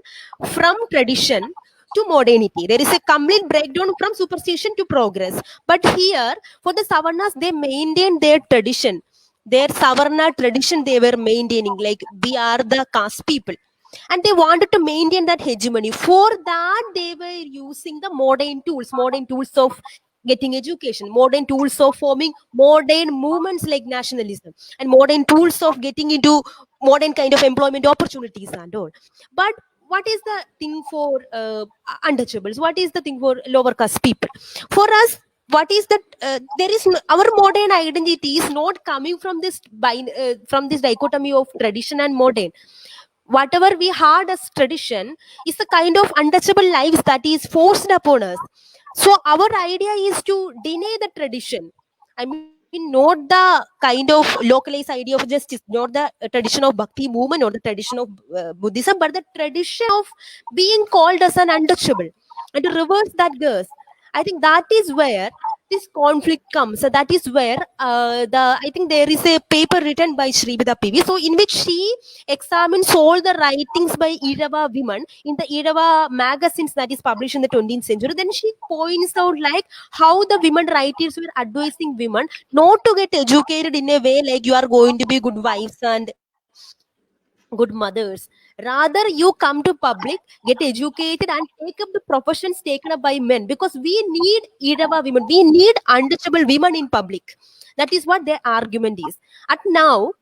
from tradition to modernity. There is a complete breakdown from superstition to progress. But here, for the Savarnas, they maintain their tradition, their Savarna tradition they were maintaining, like, we are the caste people. and they wanted to maintain that hegemony. For that, they were using the modern tools of getting education, modern tools of forming modern movements like nationalism, and modern tools of getting into modern kind of employment opportunities and all. But what is the thing for untouchables? What is the thing for lower caste people? For us, what is that? There is our modern identity is not coming from from this dichotomy of tradition and modern. Whatever we had as tradition is the kind of untouchable lives that is forced upon us. So our idea is to deny the tradition. I mean, not the kind of localized idea of justice, not the tradition of bhakti movement or the tradition of Buddhism, but the tradition of being called as an untouchable. And to reverse that girls, I think that is where this conflict comes. So that is where I think there is a paper written by Shrivida PV, so in which she examines all the writings by Irava women in the Irava magazines that is published in the 20th century. Then she points out like how the women writers were advising women not to get educated in a way like you are going to be good wives and good mothers. Rather, you come to public, get educated, and take up the professions taken up by men, because we need Irava women, we need untouchable women in public. That is what their argument is. And now,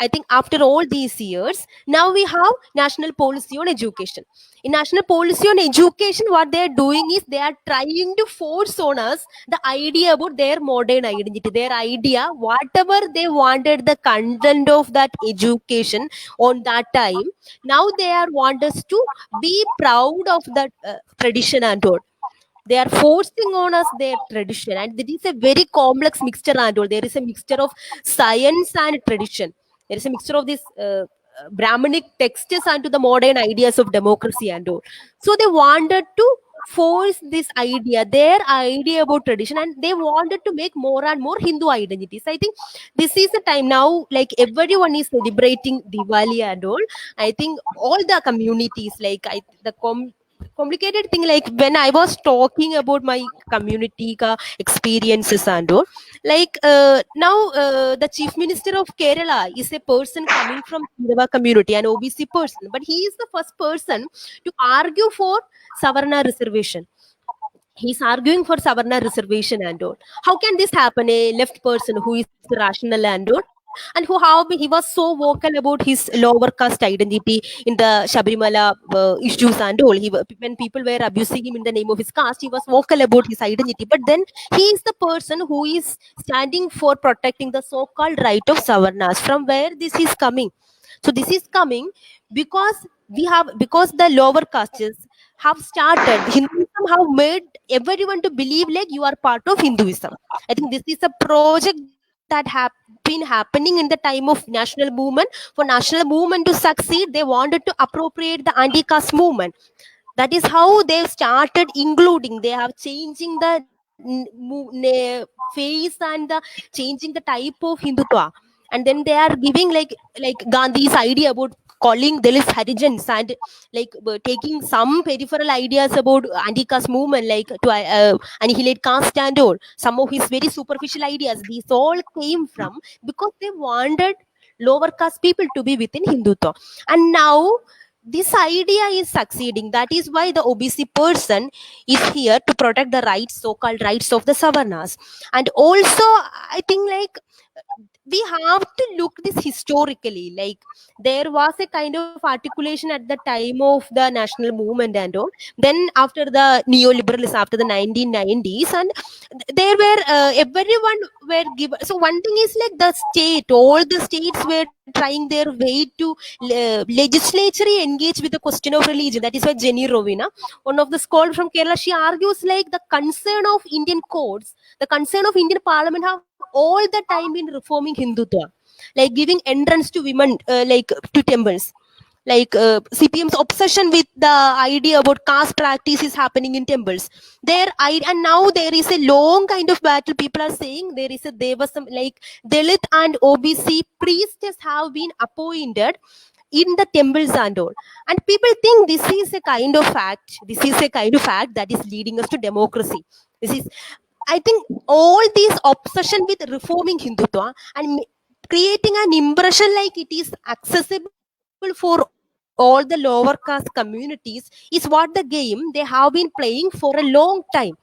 I think after all these years, now we have national policy on education. In national policy on education, what they are doing is they are trying to force on us the idea about their modern identity, their idea, whatever they wanted, the content of that education on that time. Now they are want us to be proud of that tradition and all. They are forcing on us their tradition, and it is a very complex mixture and all. There is a mixture of science and tradition. There is a mixture of this Brahminic texts and to the modern ideas of democracy and all. So they wanted to force this idea, their idea about tradition, and they wanted to make more and more Hindu identities. I think this is the time now, like everyone is celebrating Diwali and all. I think all the communities, like complicated thing, like when I was talking about my community ka experiences and all, like now the chief minister of Kerala is a person coming from Hindava community, an OBC person, but he is the first person to argue for Savarna reservation. He's arguing for Savarna reservation and all. How can this happen? A left person who is rational and all, and how he was so vocal about his lower caste identity in the Shabarimala issues and all. When people were abusing him in the name of his caste, he was vocal about his identity. But then he is the person who is standing for protecting the so-called right of Savarnas. From where this is coming? So this is coming because because the lower castes have started, Hinduism have made everyone to believe like you are part of Hinduism. I think this is a project that been happening in the time of national movement. For national movement to succeed, they wanted to appropriate the anti-caste movement. That is how they started including. They have changing the face and the changing the type of Hindutva, and then they are giving like Gandhi's idea about calling Dalits Harijans, and like taking some peripheral ideas about anti-caste movement, like to annihilate caste and all. Some of his very superficial ideas, these all came from because they wanted lower caste people to be within Hindutva. And now this idea is succeeding. That is why the OBC person is here to protect the rights, so-called rights of the Savarnas. And also, I think like we have to look this historically. Like there was a kind of articulation at the time of the national movement and all. Then after the neoliberalism, after the 1990s, and there were everyone were given. So one thing is like the state, all the states were trying their way to legislaturely engage with the question of religion. That is why Jenny Rovina, one of the scholars from Kerala, she argues like the concern of Indian courts, the concern of Indian parliament have all the time been reforming Hindutva, like giving entrance to women, like to temples. Like CPM's obsession with the idea about caste practice is happening in temples. And now there is a long kind of battle. People are saying there was some like Dalit and OBC priestess have been appointed in the temples and all. And people think this is a kind of fact. This is a kind of fact that is leading us to democracy. This is, I think, all these obsession with reforming Hindutva and creating an impression like it is accessible for all all the lower caste communities is what the game they have been playing for a long time.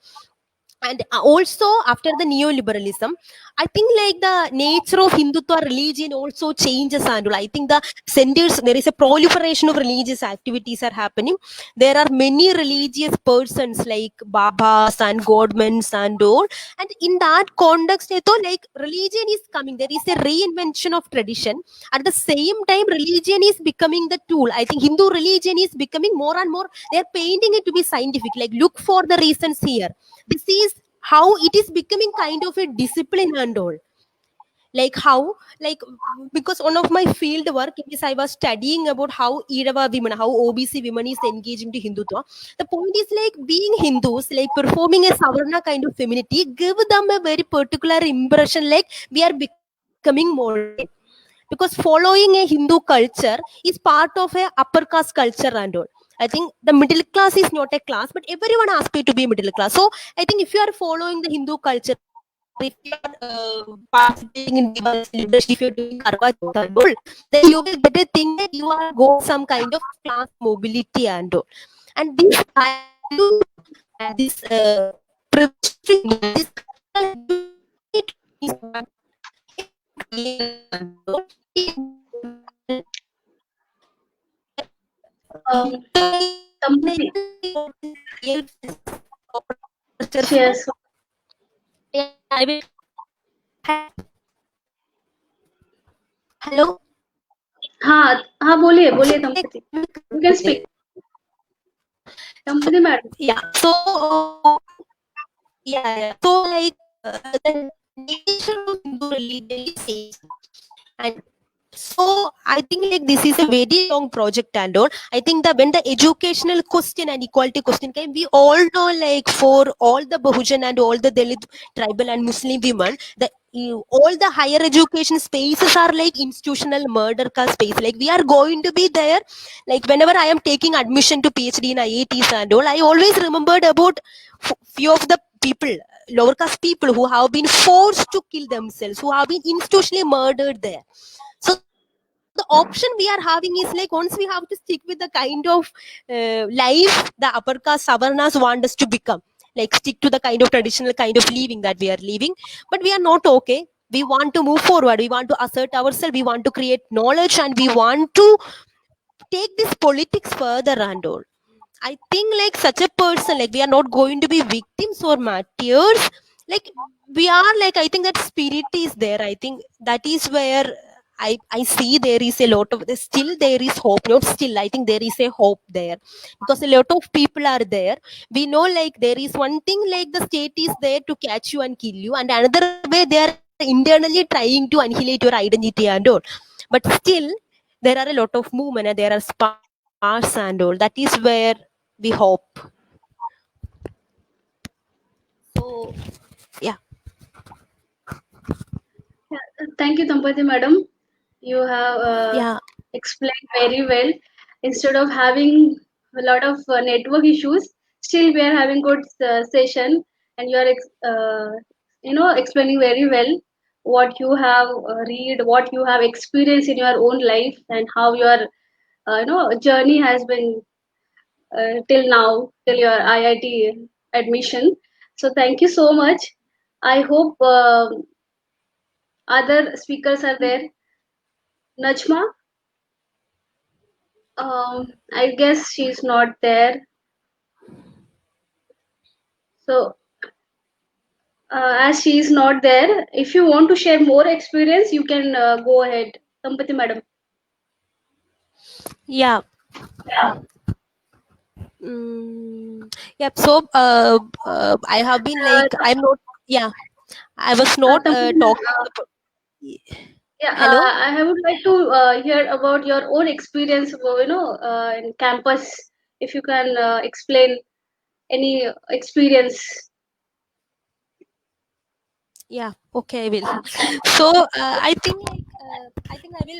And also after the neoliberalism, I think like the nature of Hindutva religion also changes, and I think the centers, there is a proliferation of religious activities are happening. There are many religious persons like babas and godmans and all, and in that context I thought like religion is coming, there is a reinvention of tradition. At the same time religion is becoming the tool. I think Hindu religion is becoming more and more, they are painting it to be scientific, like look for the reasons here. This is how it is becoming kind of a discipline and all. Like how, like because one of my field work is I was studying about how Irava women, how OBC women is engaging to Hindutva. The point is like being Hindus, like performing a Savarna kind of femininity give them a very particular impression like we are becoming modern. Because following a Hindu culture is part of a upper caste culture and all. I think the middle class is not a class, but everyone aspires to be middle class. So I think if you are following the Hindu culture, if you are participating in Diwali celebration, if you're doing Karwa Chauth and all, then you will get a thing that you are going some kind of class mobility and all. And this value and this privilege, this Um, Sampati, yes. I will. Hello. हाँ हाँ बोलिए बोलिए दंपति, you can speak. दंपति madam. Yeah. So yeah. So like the nature of Hindu religion is same. And so I think like this is a very long project and all. I think that when the educational question and equality question came, we all know like for all the Bahujan and all the Dalit tribal and Muslim women, all the higher education spaces are like institutional murder caste space. Like we are going to be there. Like whenever I am taking admission to PhD in IITs and all, I always remembered about few of the people, lower caste people who have been forced to kill themselves, who have been institutionally murdered there. So the option we are having is like once we have to stick with the kind of life the upper caste Savarnas want us to become, like stick to the kind of traditional kind of living that we are living, but we are not okay. We want to move forward, we want to assert ourselves, we want to create knowledge, and we want to take this politics further and all. I think like such a person, like we are not going to be victims or martyrs. Like we are like, I think that spirit is there. I think that is where I see there is a lot of, still there is hope. Not still, I think there is a hope there. Because a lot of people are there. We know like there is one thing like the state is there to catch you and kill you. And another way they are internally trying to annihilate your identity and all. But still, there are a lot of movement and there are sparks and all. That is where we hope. So yeah. Thank you, Dampati madam. You have Yeah. explained very well. Instead of having a lot of network issues, still we are having good session, and you are explaining very well what you have read, what you have experienced in your own life, and how your journey has been till now, till your IIT admission. So thank you so much. I hope other speakers are there. Najma, I guess she's not there. So as she is not there, if you want to share more experience, you can go ahead. Sampati madam. Yeah. Yep. So I have been like, I'm not. Yeah. I was not Sampati, talking. yeah, Hello. I would like to hear about your own experience, in campus. If you can explain any experience. Yeah. Okay. I will. So I think like I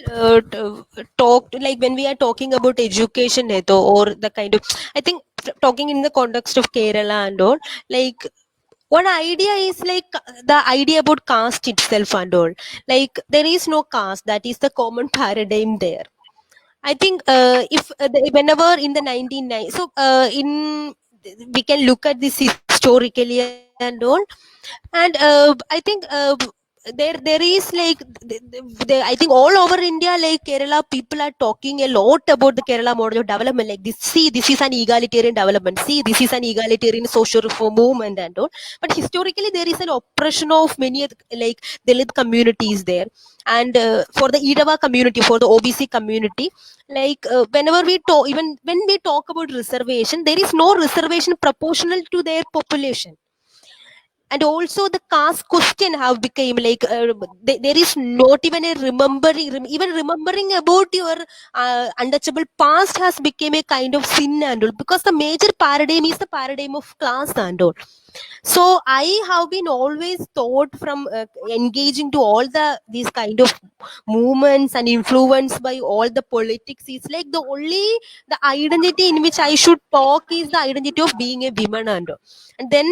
will talk like when we are talking about education, or the kind of, I think talking in the context of Kerala and all, like one idea is like the idea about caste itself and all. Like there is no caste, that is the common paradigm there. I think if whenever in the 1990s, so in we can look at this historically and all, and I think there is like I think all over India, like Kerala, people are talking a lot about the Kerala model of development. Like this, see, this is an egalitarian development. See, this is an egalitarian social reform movement and all. But historically, there is an oppression of many like Dalit communities there, and for the Idava community, for the OBC community, like whenever we talk, even when we talk about reservation, there is no reservation proportional to their population. And also the caste question have become like there is not even a even remembering about your untouchable past has become a kind of sin and all, because the major paradigm is the paradigm of class and all. So I have been always taught from engaging to all these kind of movements and influenced by all the politics is like the identity in which I should talk is the identity of being a woman and all. And then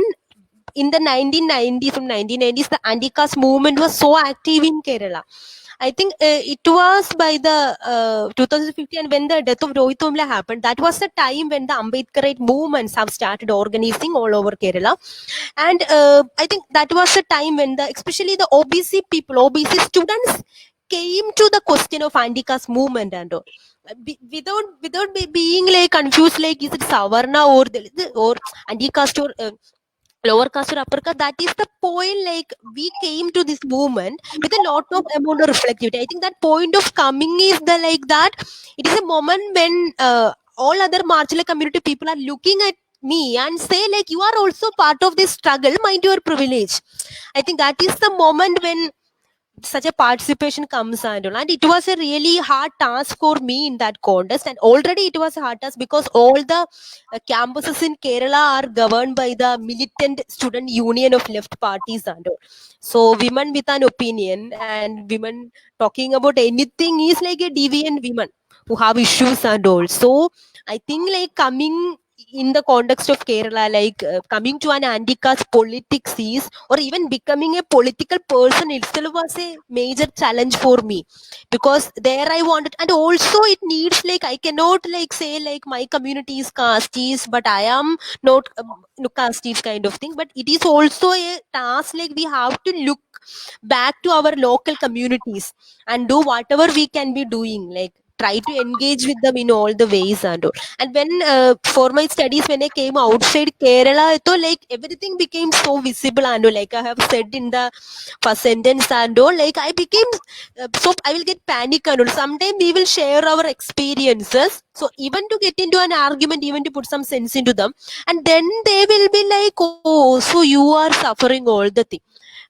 in the 1990s, from 1990s, the anti-caste movement was so active in Kerala. I think it was by the 2015 when the death of Rohit Tumla happened. That was the time when the Ambedkarite movements have started organizing all over Kerala. And I think that was the time when especially the OBC people, OBC students came to the question of anti-caste movement and all. Without being like confused, like is it Savarna or or anti-caste or lower caste or upper caste. That is the point, like we came to this movement with a lot of amount of reflectivity. I think that point of coming is the like that it is a moment when all other marginal community people are looking at me and say like you are also part of this struggle, mind your privilege. I think that is the moment when such a participation comes and it was a really hard task for me in that contest, and already it was a hard task because all the campuses in Kerala are governed by the militant student union of left parties and all. So women with an opinion and women talking about anything is like a deviant women who have issues and all. So I think like coming in the context of Kerala, like coming to an anti-caste politics is, or even becoming a political person itself was a major challenge for me, because there I wanted, and also it needs like I cannot like say like my community is casteist, but I am not no casteist kind of thing. But it is also a task like we have to look back to our local communities and do whatever we can be doing, like try to engage with them in all the ways and all. And when for my studies, when I came outside Kerala, I thought like everything became so visible and all, like I have said in the first sentence and all, like I became so I will get panic and all. Sometimes we will share our experiences, so even to get into an argument, even to put some sense into them, and then they will be like, oh, so you are suffering all the thing.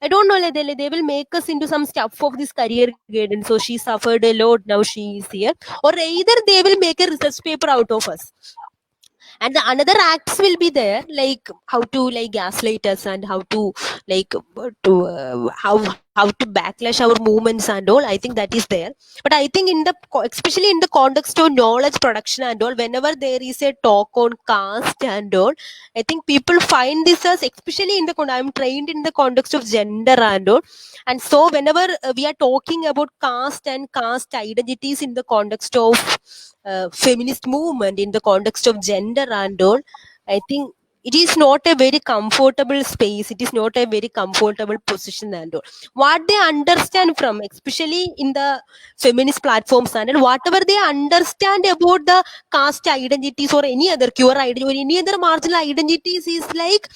I don't know, like they will make us into some stuff of this career guidance. So she suffered a lot, now she is here. Or either they will make a research paper out of us. And the another acts will be there, like how to like gaslight us and how to like how to backlash our movements and all. I think that is there. But I think in the especially in the context of knowledge production and all, whenever there is a talk on caste and all, I think people find this as, especially in the I'm trained in the context of gender and all, and so whenever we are talking about caste and caste identities in the context of feminist movement, in the context of gender and all, I think it is not a very comfortable space, it is not a very comfortable position and all. What they understand from, especially in the feminist platforms and all, whatever they understand about the caste identities or any other queer identity or any other marginal identities is like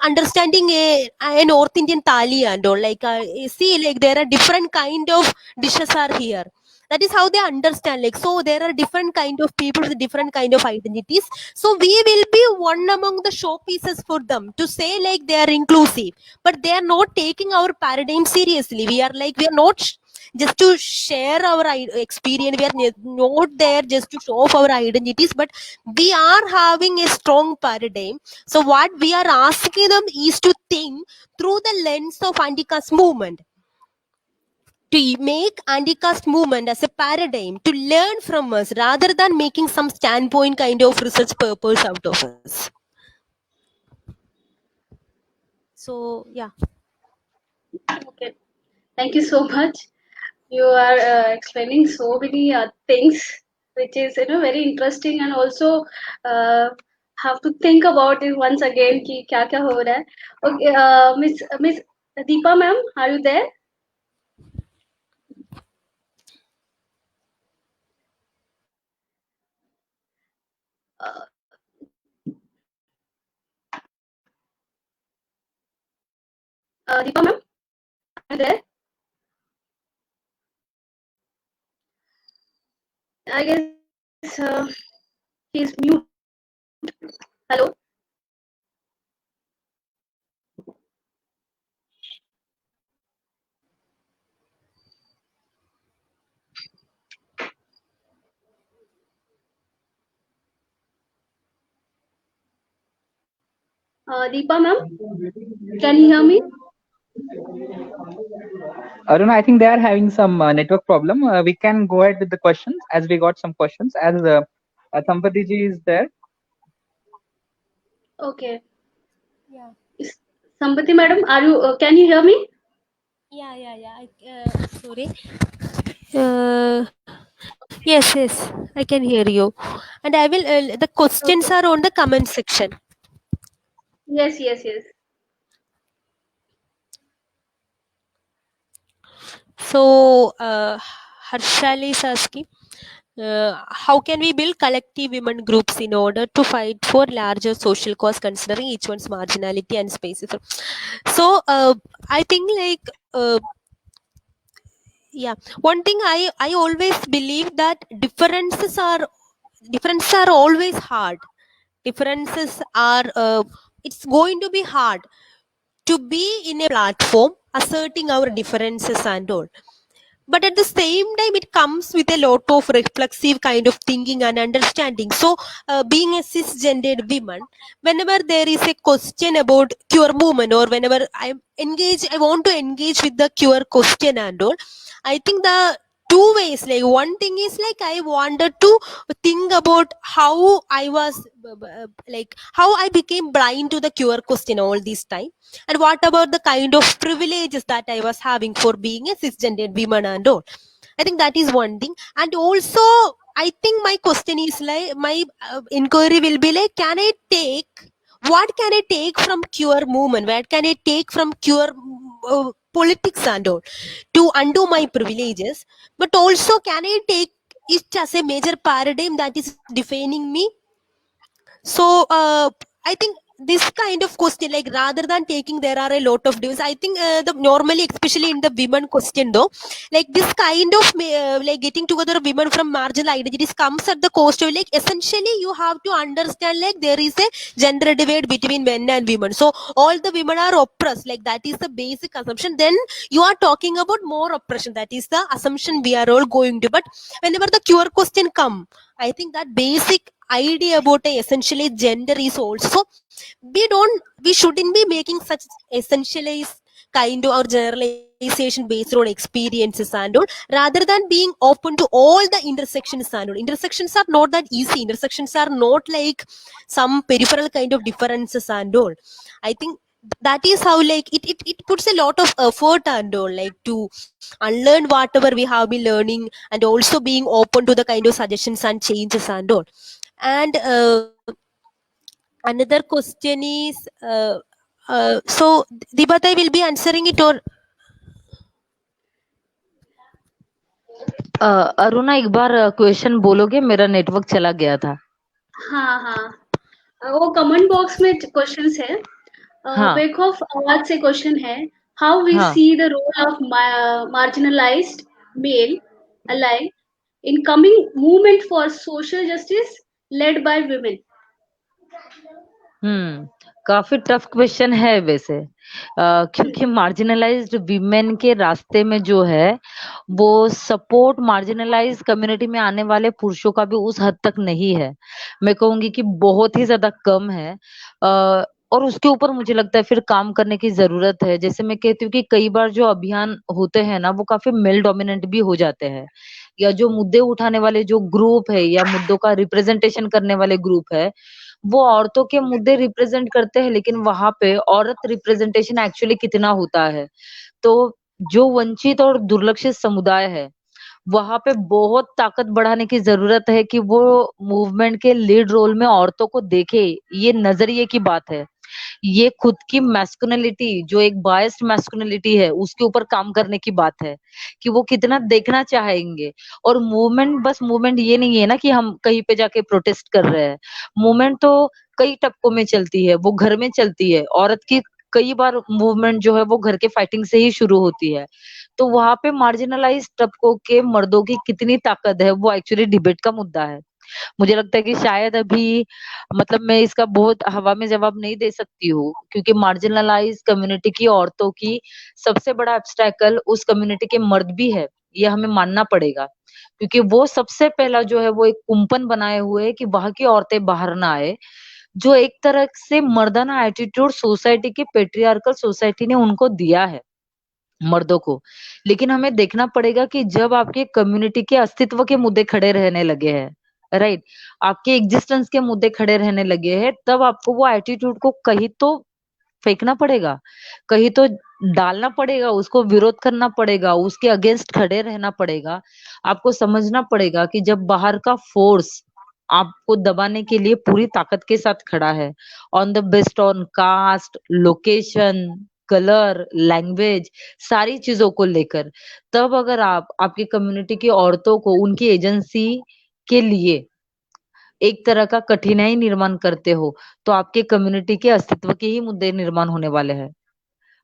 understanding a North Indian thali and all, like see, like there are different kind of dishes are here. That is how they understand, like so there are different kind of people with different kind of identities. So we will be one among the showpieces for them to say like they are inclusive, but they are not taking our paradigm seriously. We are like, we are not just to share our experience, we are not there just to show off our identities, but we are having a strong paradigm. So what we are asking them is to think through the lens of anti-caste movement, to make anti-caste movement as a paradigm, to learn from us rather than making some standpoint kind of research purpose out of us. So yeah. Okay. Thank you so much. You are explaining so many things, which is very interesting, and also uh, have to think about it once again कि क्या क्या हो रहा है. Okay, Miss Deepa ma'am, are you there? Uh, Deepa ma'am, are you there? I guess she's mute. Hello. Deepa ma'am, can you hear me? Aruna, I think they are having some network problem. We can go ahead with the questions as we got some questions as Sampati ji is there. Okay. Yeah. Sampati madam, are you? Can you hear me? Yeah. Sorry. Yes. I can hear you. And I will. The questions Okay. are on the comment section. Yes. So, Harshali is asking, how can we build collective women groups in order to fight for larger social cause, considering each one's marginality and spaces? So, I think yeah, one thing I always believe that differences are always hard. Differences are it's going to be hard to be in a platform asserting our differences and all, but at the same time it comes with a lot of reflexive kind of thinking and understanding. So being a cisgendered woman, whenever there is a question about queer movement, or whenever I want to engage with the queer question and all, I think the two ways, like one thing is like I wanted to think about how I was like how I became blind to the queer question all this time, and what about the kind of privileges that I was having for being a cisgendered woman and all. I think that is one thing. And also, I think my question is like, my inquiry will be like, what can I take from queer movement? What can I take from queer politics and all to undo my privileges? But also, can I take it as a major paradigm that is defining me? So I think this kind of question, like rather than taking, there are a lot of difference. I think the normally, especially in the women question though, like this kind of like getting together women from marginal identities comes at the cost of, like, essentially you have to understand like there is a gender divide between men and women. So all the women are oppressed, like that is the basic assumption. Then you are talking about more oppression, that is the assumption we are all going to. But whenever the queer question come, I think that basic idea about a essentially gender is also, we shouldn't be making such essentialized kind of or generalization based on experiences and all, rather than being open to all the intersections and all. Intersections are not that easy. Intersections are not like some peripheral kind of differences and all. I think that is how, like, it puts a lot of effort and all, like to unlearn whatever we have been learning, and also being open to the kind of suggestions and changes and all. And another question is so Dibata will be answering it, or Aruna एक बार question बोलोगे, मेरा network चला गया था. हाँ. वो comment box में questions है. हाँ. बेखौफ आवाज से क्वेश्चन है, हाउ वी हाँ. See the role of marginalized male alike in coming movement for social justice led by women. काफी टफ क्वेश्चन है वैसे, क्योंकि मार्जिनलाइज्ड वीमेन के रास्ते में जो है वो सपोर्ट मार्जिनलाइज्ड कम्युनिटी में आने वाले पुरुषों का भी उस हद तक नहीं है. मैं कहूंगी कि बहुत ही ज्यादा कम है, और उसके ऊपर मुझे लगता है फिर काम करने की जरूरत है. जैसे मैं कहती हूँ कि कई बार जो अभियान होते हैं ना, वो काफी मेल डोमिनेंट भी हो जाते हैं, या जो मुद्दे उठाने वाले जो ग्रुप है या मुद्दों का रिप्रेजेंटेशन करने वाले ग्रुप है, वो औरतों के मुद्दे रिप्रेजेंट करते हैं, लेकिन वहां पे औरत रिप्रेजेंटेशन एक्चुअली कितना होता है. तो जो वंचित और दुर्लक्षित समुदाय है वहां पे बहुत ताकत बढ़ाने की जरूरत है कि वो मूवमेंट के लीड रोल में औरतों को देखे। ये नजरिए की बात है, ये खुद की मैस्कुलिनिटी जो एक बायस्ड मैस्कुलिनिटी है उसके ऊपर काम करने की बात है कि वो कितना देखना चाहेंगे। और मूवमेंट बस मूवमेंट ये नहीं है ना कि हम कहीं पे जाके प्रोटेस्ट कर रहे हैं। मूवमेंट तो कई टप्पों में चलती है, वो घर में चलती है। औरत की कई बार मूवमेंट जो है वो घर के फाइटिंग से ही शुरू होती है। तो वहां पे मार्जिनलाइज तबकों के मर्दों की कितनी ताकत है वो एक्चुअली डिबेट का मुद्दा है। मुझे लगता है कि शायद अभी मतलब मैं इसका बहुत हवा में जवाब नहीं दे सकती हूँ, क्योंकि मार्जिनलाइज कम्युनिटी की औरतों की सबसे बड़ा ऑब्स्टेकल उस कम्युनिटी के मर्द भी है, ये हमें मानना पड़ेगा। क्योंकि वो सबसे पहला जो है वो एक कुंपन बनाए हुए है कि वहां की औरतें बाहर ना आए। जो एक तरह से मर्दाना एटीट्यूड सोसाइटी की पेट्रियार्कल सोसाइटी ने उनको दिया है मर्दों को। लेकिन हमें देखना पड़ेगा कि जब आपके कम्युनिटी के अस्तित्व के मुद्दे खड़े रहने लगे हैं, राइट, आपके एग्जिस्टेंस के मुद्दे खड़े रहने लगे हैं, तब आपको वो एटीट्यूड को कहीं तो फेंकना पड़ेगा, कहीं तो डालना पड़ेगा, उसको विरोध करना पड़ेगा, उसके अगेंस्ट खड़े रहना पड़ेगा। आपको समझना पड़ेगा कि जब बाहर का फोर्स आपको दबाने के लिए पूरी ताकत के साथ खड़ा है, on the based on caste, location, colour, language, सारी चीजों को लेकर, तब अगर आप आपकी कम्युनिटी की औरतों को उनकी एजेंसी के लिए एक तरह का कठिनाई निर्माण करते हो, तो आपके कम्युनिटी के अस्तित्व के ही मुद्दे निर्माण होने वाले हैं।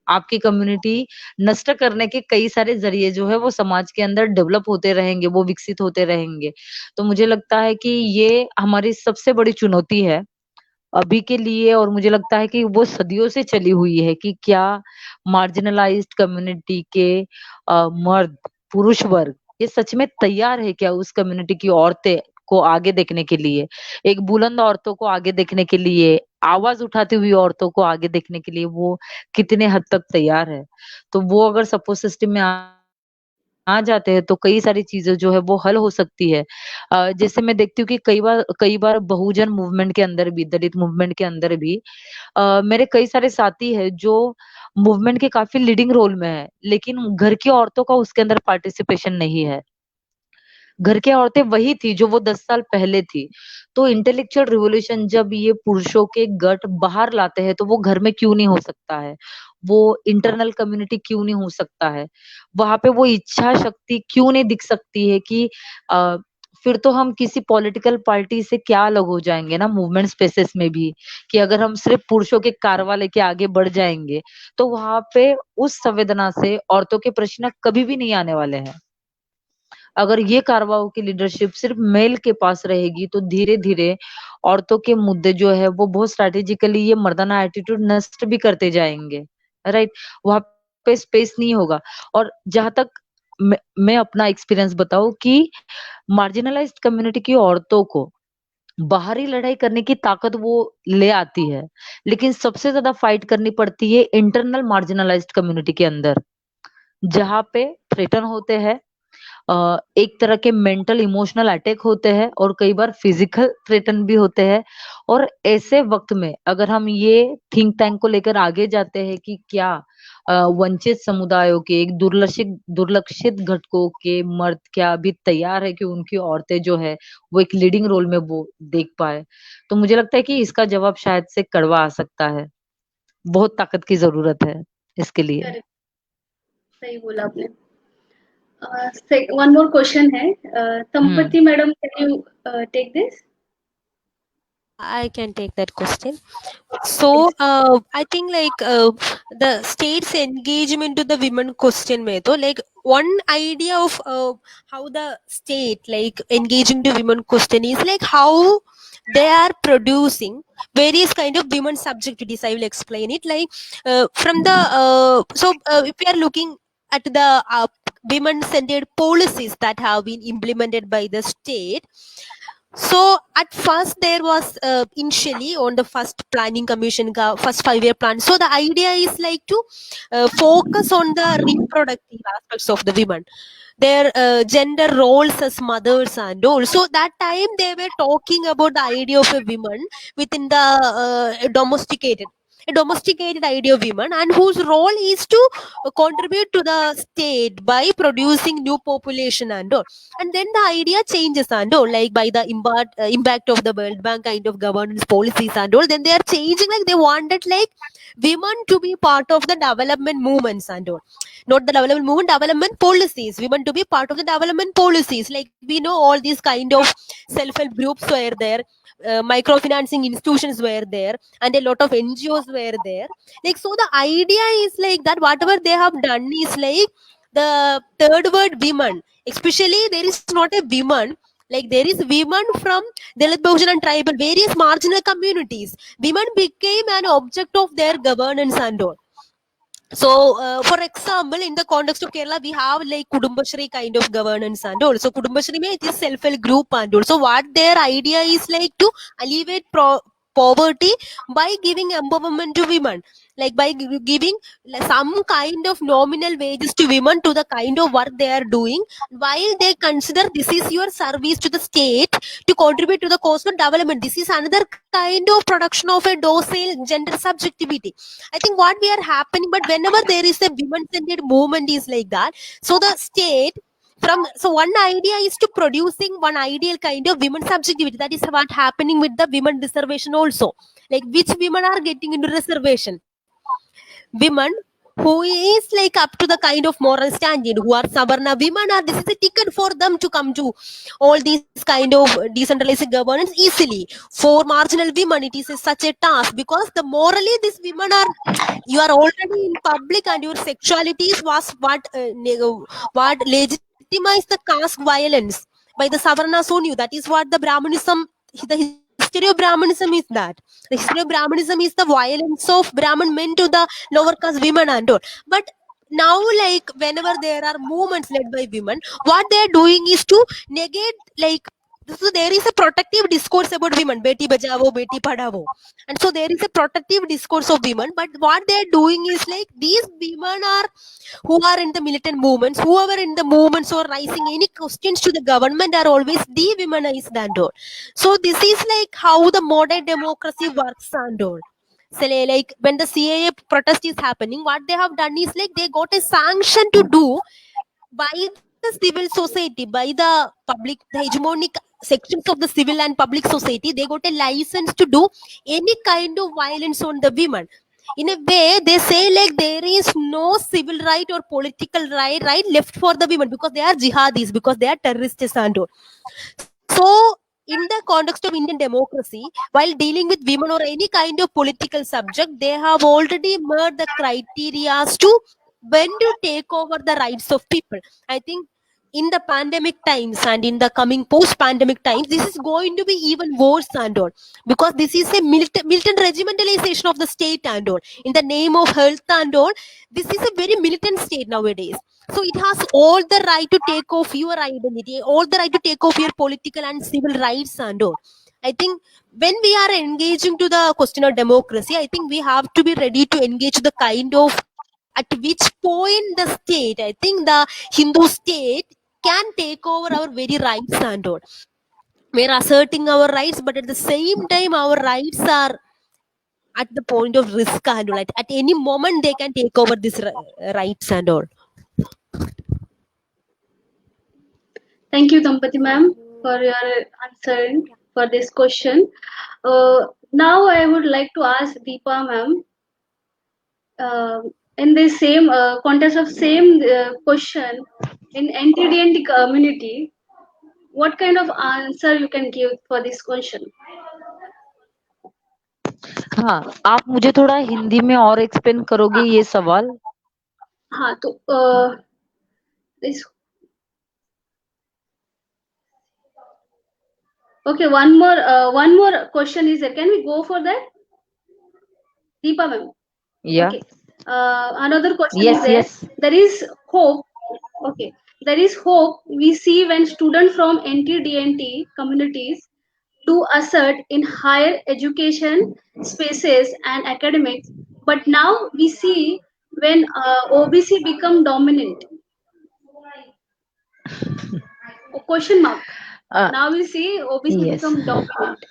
आपकी कम्युनिटी नष्ट करने के कई सारे जरिए जो है वो समाज के अंदर डेवलप होते रहेंगे, वो विकसित होते रहेंगे। तो मुझे लगता है कि ये हमारी सबसे बड़ी चुनौती है अभी के लिए, और मुझे लगता है कि वो सदियों से चली हुई है कि क्या मार्जिनलाइज्ड कम्युनिटी के मर्द, पुरुष वर्ग ये सच में तैयार है क्या उस कम्युनिटी की औरतें को आगे देखने के लिए, एक बुलंद औरतों को आगे देखने के लिए, आवाज उठाती हुई औरतों को आगे देखने के लिए वो कितने हद तक तैयार है। तो वो अगर सपोर्ट सिस्टम में आ जाते हैं तो कई सारी चीजें जो है वो हल हो सकती है। जैसे मैं देखती हूँ कि कई बार बहुजन मूवमेंट के अंदर भी, दलित मूवमेंट के अंदर भी मेरे कई सारे साथी हैं जो मूवमेंट के काफी लीडिंग रोल में है, लेकिन घर की औरतों का उसके अंदर पार्टिसिपेशन नहीं है। घर की औरतें वही थी जो वो 10 साल पहले थी। तो इंटेलेक्चुअल रिवॉल्यूशन जब ये पुरुषों के गट बाहर लाते हैं तो वो घर में क्यों नहीं हो सकता है? वो इंटरनल कम्युनिटी क्यों नहीं हो सकता है? वहां पे वो इच्छा शक्ति क्यों नहीं दिख सकती है कि अ, फिर तो हम किसी पॉलिटिकल पार्टी से क्या अलग हो जाएंगे ना मूवमेंट स्पेसेस में भी, कि अगर हम सिर्फ पुरुषों के कारवा लेके आगे बढ़ जाएंगे तो वहां पे उस संवेदना से औरतों के प्रश्न कभी भी नहीं आने वाले हैं। अगर ये कारवाओं की लीडरशिप सिर्फ मेल के पास रहेगी तो धीरे धीरे औरतों के मुद्दे जो है वो बहुत स्ट्रेटेजिकली ये मर्दाना एटीट्यूड नष्ट भी करते जाएंगे, राइट। वहां पे स्पेस नहीं होगा। और जहां तक मैं अपना एक्सपीरियंस बताऊं कि मार्जिनलाइज्ड कम्युनिटी की औरतों को बाहरी लड़ाई करने की ताकत वो ले आती है, लेकिन सबसे ज्यादा फाइट करनी पड़ती है इंटरनल मार्जिनलाइज्ड कम्युनिटी के अंदर, जहां पे थ्रेटन होते हैं, एक तरह के मेंटल इमोशनल अटैक होते हैं और कई बार फिजिकल थ्रेटन भी होते हैं। और ऐसे वक्त में अगर हम ये थिंक टैंक को लेकर आगे जाते हैं कि क्या वंचित समुदायों के, एक दुर्लक्षित दुर्लक्षित घटकों के मर्द क्या अभी तैयार है कि उनकी औरतें जो है वो एक लीडिंग रोल में वो देख पाए, तो मुझे लगता है कि इसका जवाब शायद से कड़वा आ सकता है। बहुत ताकत की जरूरत है इसके लिए। करेक्ट, सही बोला आपने। वन मोर क्वेश्चन है, संपत्ति madam, can you take this? I can take that question. So, I think like the state's engagement to the women question में तो like one idea of how the state like engaging to women question is like how they are producing various kind of women subjectivities. I will explain it like from the if we are looking at the women centered policies that have been implemented by the state. So at first there was initially on the first planning commission first 5-year plan. So the idea is like to focus on the reproductive aspects of the women, their gender roles as mothers and all. So that time they were talking about the idea of a woman within the domesticated. a domesticated idea of women, and whose role is to contribute to the state by producing new population and all. And then the idea changes and all, like by the impact of the World Bank kind of governance policies and all. Then they are changing, like they wanted like women to be part of the development movements and all, not the development movement, development policies, women to be part of the development policies. Like we know all these kind of self-help groups were there, microfinancing institutions were there, and a lot of NGOs were there. Like, so the idea is like that whatever they have done is like the third word women, especially there is not a woman, like there is women from Dalit, Bahujan and tribal various marginal communities. Women became an object of their governance and all. So, for example, in the context of Kerala, we have like Kudumbashri kind of governance and also Kudumbashri it is self-help group and also what their idea is like to alleviate poverty by giving empowerment to women, like by giving some kind of nominal wages to women to the kind of work they are doing, while they consider this is your service to the state to contribute to the cost of development. This is another kind of production of a docile gender subjectivity. I think what we are happening, but whenever there is a women-centered movement is like that. So the state so one idea is to producing one ideal kind of women subjectivity. That is what happening with the women reservation also. Like which women are getting into reservation? Women who is like up to the kind of moral standard, who are Savarna women, are this is a ticket for them to come to all these kind of decentralized governance easily. For marginal women, it is such a task because the morally these women are, you are already in public and your sexualities was what legitimized the caste violence by the Savarnas only. That is what the Brahmanism, the history of Brahmanism is that. The history of Brahmanism is the violence of Brahmin men to the lower caste women and all. But now, like whenever there are movements led by women, what they are doing is to negate, like, so there is a protective discourse about women, beti bachao, beti padhao, and so there is a protective discourse of women. But what they are doing is like these women are who are in the militant movements, whoever in the movements or raising any questions to the government are always de-womanized and all. So this is like how the modern democracy works and all. So like when the CAA protest is happening, what they have done is like they got a sanction to do by the civil society, by the public, the hegemonic sections of the civil and public society. They got a license to do any kind of violence on the women. In a way, they say like there is no civil right or political right left for the women because they are jihadis, because they are terrorists and all. So, in the context of Indian democracy, while dealing with women or any kind of political subject, they have already made the criteria to when to take over the rights of people. I think in the pandemic times and in the coming post-pandemic times, this is going to be even worse and all, because this is a militant regimentalization of the state and all. In the name of health and all, this is a very militant state nowadays. So it has all the right to take off your identity, all the right to take off your political and civil rights and all. I think when we are engaging to the question of democracy, I think we have to be ready to engage the kind of at which point the state, I think the Hindu state can take over our very rights and all. We are asserting our rights, but at the same time, our rights are at the point of risk and all. At any moment, they can take over these rights and all. Thank you, Dampati ma'am, for your answering for this question. Now I would like to ask Deepa ma'am, in the same context of same question, in anti-DNT community, what kind of answer you can give for this question? हाँ, आप मुझे थोड़ा हिंदी में और explain करोगे ये सवाल? हाँ, तो this. Okay, one more question is there. Can we go for that, Deepa ma'am? Yeah. Okay. Another question Yes, is there. yes. There is hope. Okay. There is hope we see when students from anti-DNT communities do assert in higher education spaces and academics. But now we see when OBC become dominant. Question mark. Now we see OBC Yes. become dominant.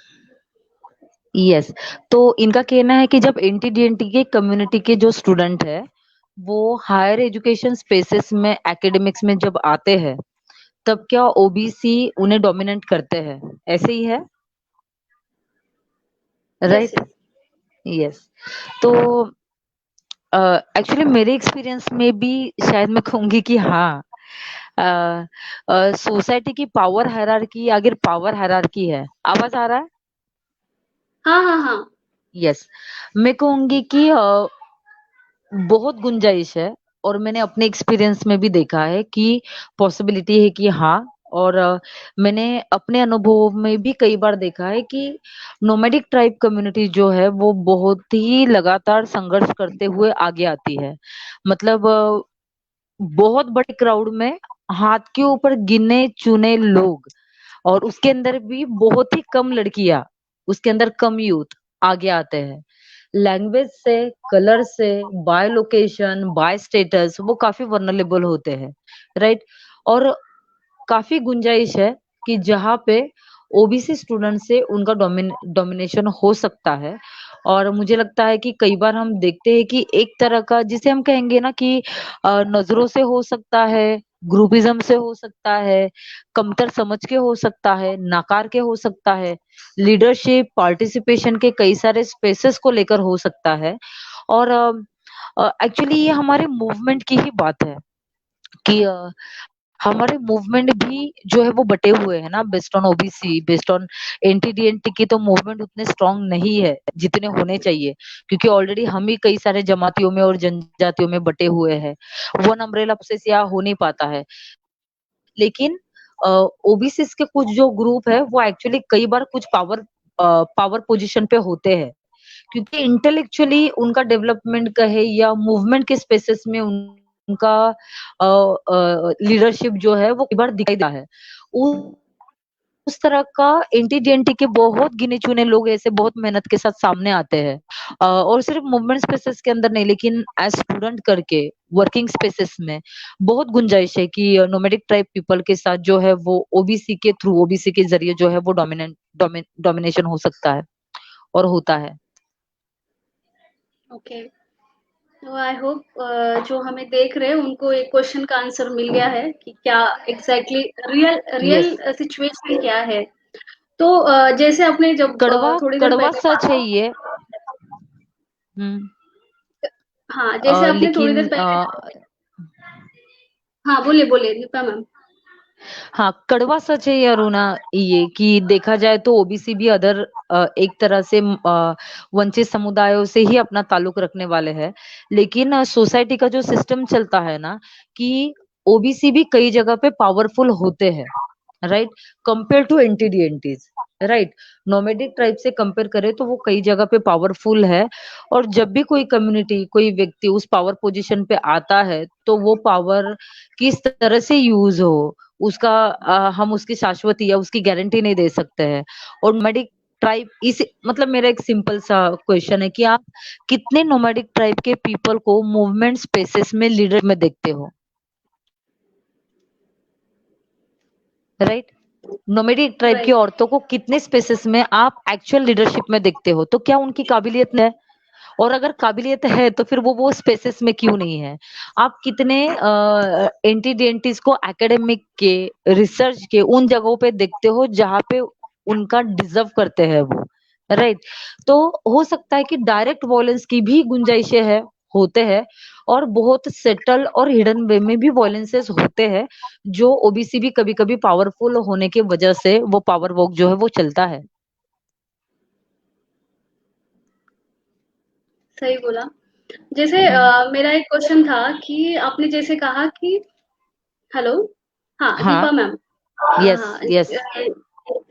Yes, तो इनका कहना है कि जब n t-DNT के community के जो student है, वो हायर एजुकेशन स्पेसेस में एकेडमिक्स में जब आते हैं, तब क्या ओबीसी उन्हें डोमिनेट करते हैं, ऐसे ही है? Yes right? Yes yes. तो एक्चुअली मेरे एक्सपीरियंस में भी शायद मैं कहूँगी कि हाँ, सोसाइटी की पावर हायरार्की अगर पावर हायरार्की है, आवाज आ रहा है? हाँ हाँ हाँ यस, मैं कहूँगी कि बहुत गुंजाइश है और मैंने अपने एक्सपीरियंस में भी देखा है कि पॉसिबिलिटी है कि हाँ, और मैंने अपने अनुभव में भी कई बार देखा है कि नोमैडिक ट्राइब कम्युनिटी जो है वो बहुत ही लगातार संघर्ष करते हुए आगे आती है। मतलब बहुत बड़े क्राउड में हाथ के ऊपर गिने चुने लोग, और उसके अंदर भी बहुत ही कम लड़कियां, उसके अंदर कम यूथ आगे आते हैं। लैंग्वेज से, कलर से, बाय लोकेशन, बाय स्टेटस वो काफी वल्नरेबल होते हैं, राइट? और काफी गुंजाइश है कि जहाँ पे ओबीसी स्टूडेंट से उनका डोमिनेशन हो सकता है। और मुझे लगता है कि कई बार हम देखते हैं कि एक तरह का जिसे हम कहेंगे ना कि नजरों से हो सकता है, ग्रुपिज्म से हो सकता है, कमतर समझ के हो सकता है, नाकार के हो सकता है, लीडरशिप पार्टिसिपेशन के कई सारे स्पेसेस को लेकर हो सकता है। और एक्चुअली ये हमारे मूवमेंट की ही बात है कि हमारे मूवमेंट भी जो है वो बटे हुए हैं ना, based on OBC, based on n t-DNT की तो मूवमेंट उतने स्ट्रांग नहीं है जितने होने चाहिए, क्योंकि ऑलरेडी हम ही कई सारे जमातियों में और जनजातियों में बटे हुए हैं। वन अम्ब्रेला प्रोसेस यहाँ हो नहीं पाता है। लेकिन ओबीसी के कुछ जो ग्रुप है वो एक्चुअली कई बार कुछ पावर पोजीशन पे होते हैं, क्योंकि इंटेलेक्चुअली उनका डेवलपमेंट कहे या मूवमेंट के स्पेसेस में उनका लीडरशिप जो है वो कई बार दिखाई देता है। उस तरह का एनटी-डीएनटी के बहुत गिने-चुने लोग ऐसे बहुत मेहनत के साथ सामने आते हैं। और सिर्फ मूवमेंट स्पेसेस के अंदर नहीं, लेकिन एज़ स्टूडेंट करके वर्किंग स्पेसेस में बहुत गुंजाइश है कि नोमैडिक ट्राइब पीपल के साथ जो है वो ओबीसी के थ्रू, ओबीसी के ज़रिए जो है वो डोमिनेशन हो सकता है और होता है। ओके। तो आई होप जो हमें देख रहे हैं उनको एक क्वेश्चन का आंसर मिल गया है कि क्या exactly real yes, real situation क्या है। तो जैसे आपने जब कड़वा थोड़ी देर कड़वा पहले सच है ये। हुँ। हाँ, जैसे आपने थोड़ी देर लेकिन पहले हाँ, बोलिए, बोलिए दीपा मैम। हाँ, कड़वा सच है ये अरुणा, ये कि देखा जाए तो ओबीसी भी अदर एक तरह से वंचित समुदायों से ही अपना ताल्लुक रखने वाले हैं। लेकिन सोसाइटी का जो सिस्टम चलता है ना कि ओबीसी भी कई जगह पे पावरफुल होते हैं, right? Compare to NT DNTs, right? Nomadic tribe से कंपेयर करें तो वो कई जगह पे पावरफुल है। और जब भी कोई कम्युनिटी, कोई व्यक्ति उस पावर पोजीशन पे आता है, तो वो पावर किस तरह से यूज़ हो, उसका हम उसकी शाश्वती या उसकी गारंटी नहीं दे सकते हैं। और नोमैडिक ट्राइब इस मतलब मेरा एक सिंपल सा क्वेश्चन है कि आप कितने नोमैडिक ट्राइब के पीपल को मूवमेंट स्पेसेस में लीडर में देखते हो? राइट? नोमैडिक ट्राइब की राइट, औरतों को कितने स्पेसेस में आप एक्चुअल लीडरशिप में देखते हो? तो क्या उनकी काबिलियत है? और अगर काबिलियत है तो फिर वो स्पेसेस में क्यों नहीं है? आप कितने एंटी-डीएनटीज़ को एकेडमिक के, रिसर्च के उन जगहों पे देखते हो जहाँ पे उनका डिज़र्व करते हैं वो, राइट? तो हो सकता है कि डायरेक्ट वॉयलेंस की भी गुंजाइशें है, होते हैं, और बहुत सटल और हिडन वे में भी वॉयलेंसेस होते हैं, जो ओबीसी भी कभी-कभी पावरफुल होने की वजह से वो पावर वॉक जो है वो चलता है। सही बोला। जैसे हुँ। मेरा एक क्वेश्चन था कि आपने जैसे कहा कि हेलो? हाँ, हाँ, दीपा मैम। यस, हाँ, यस।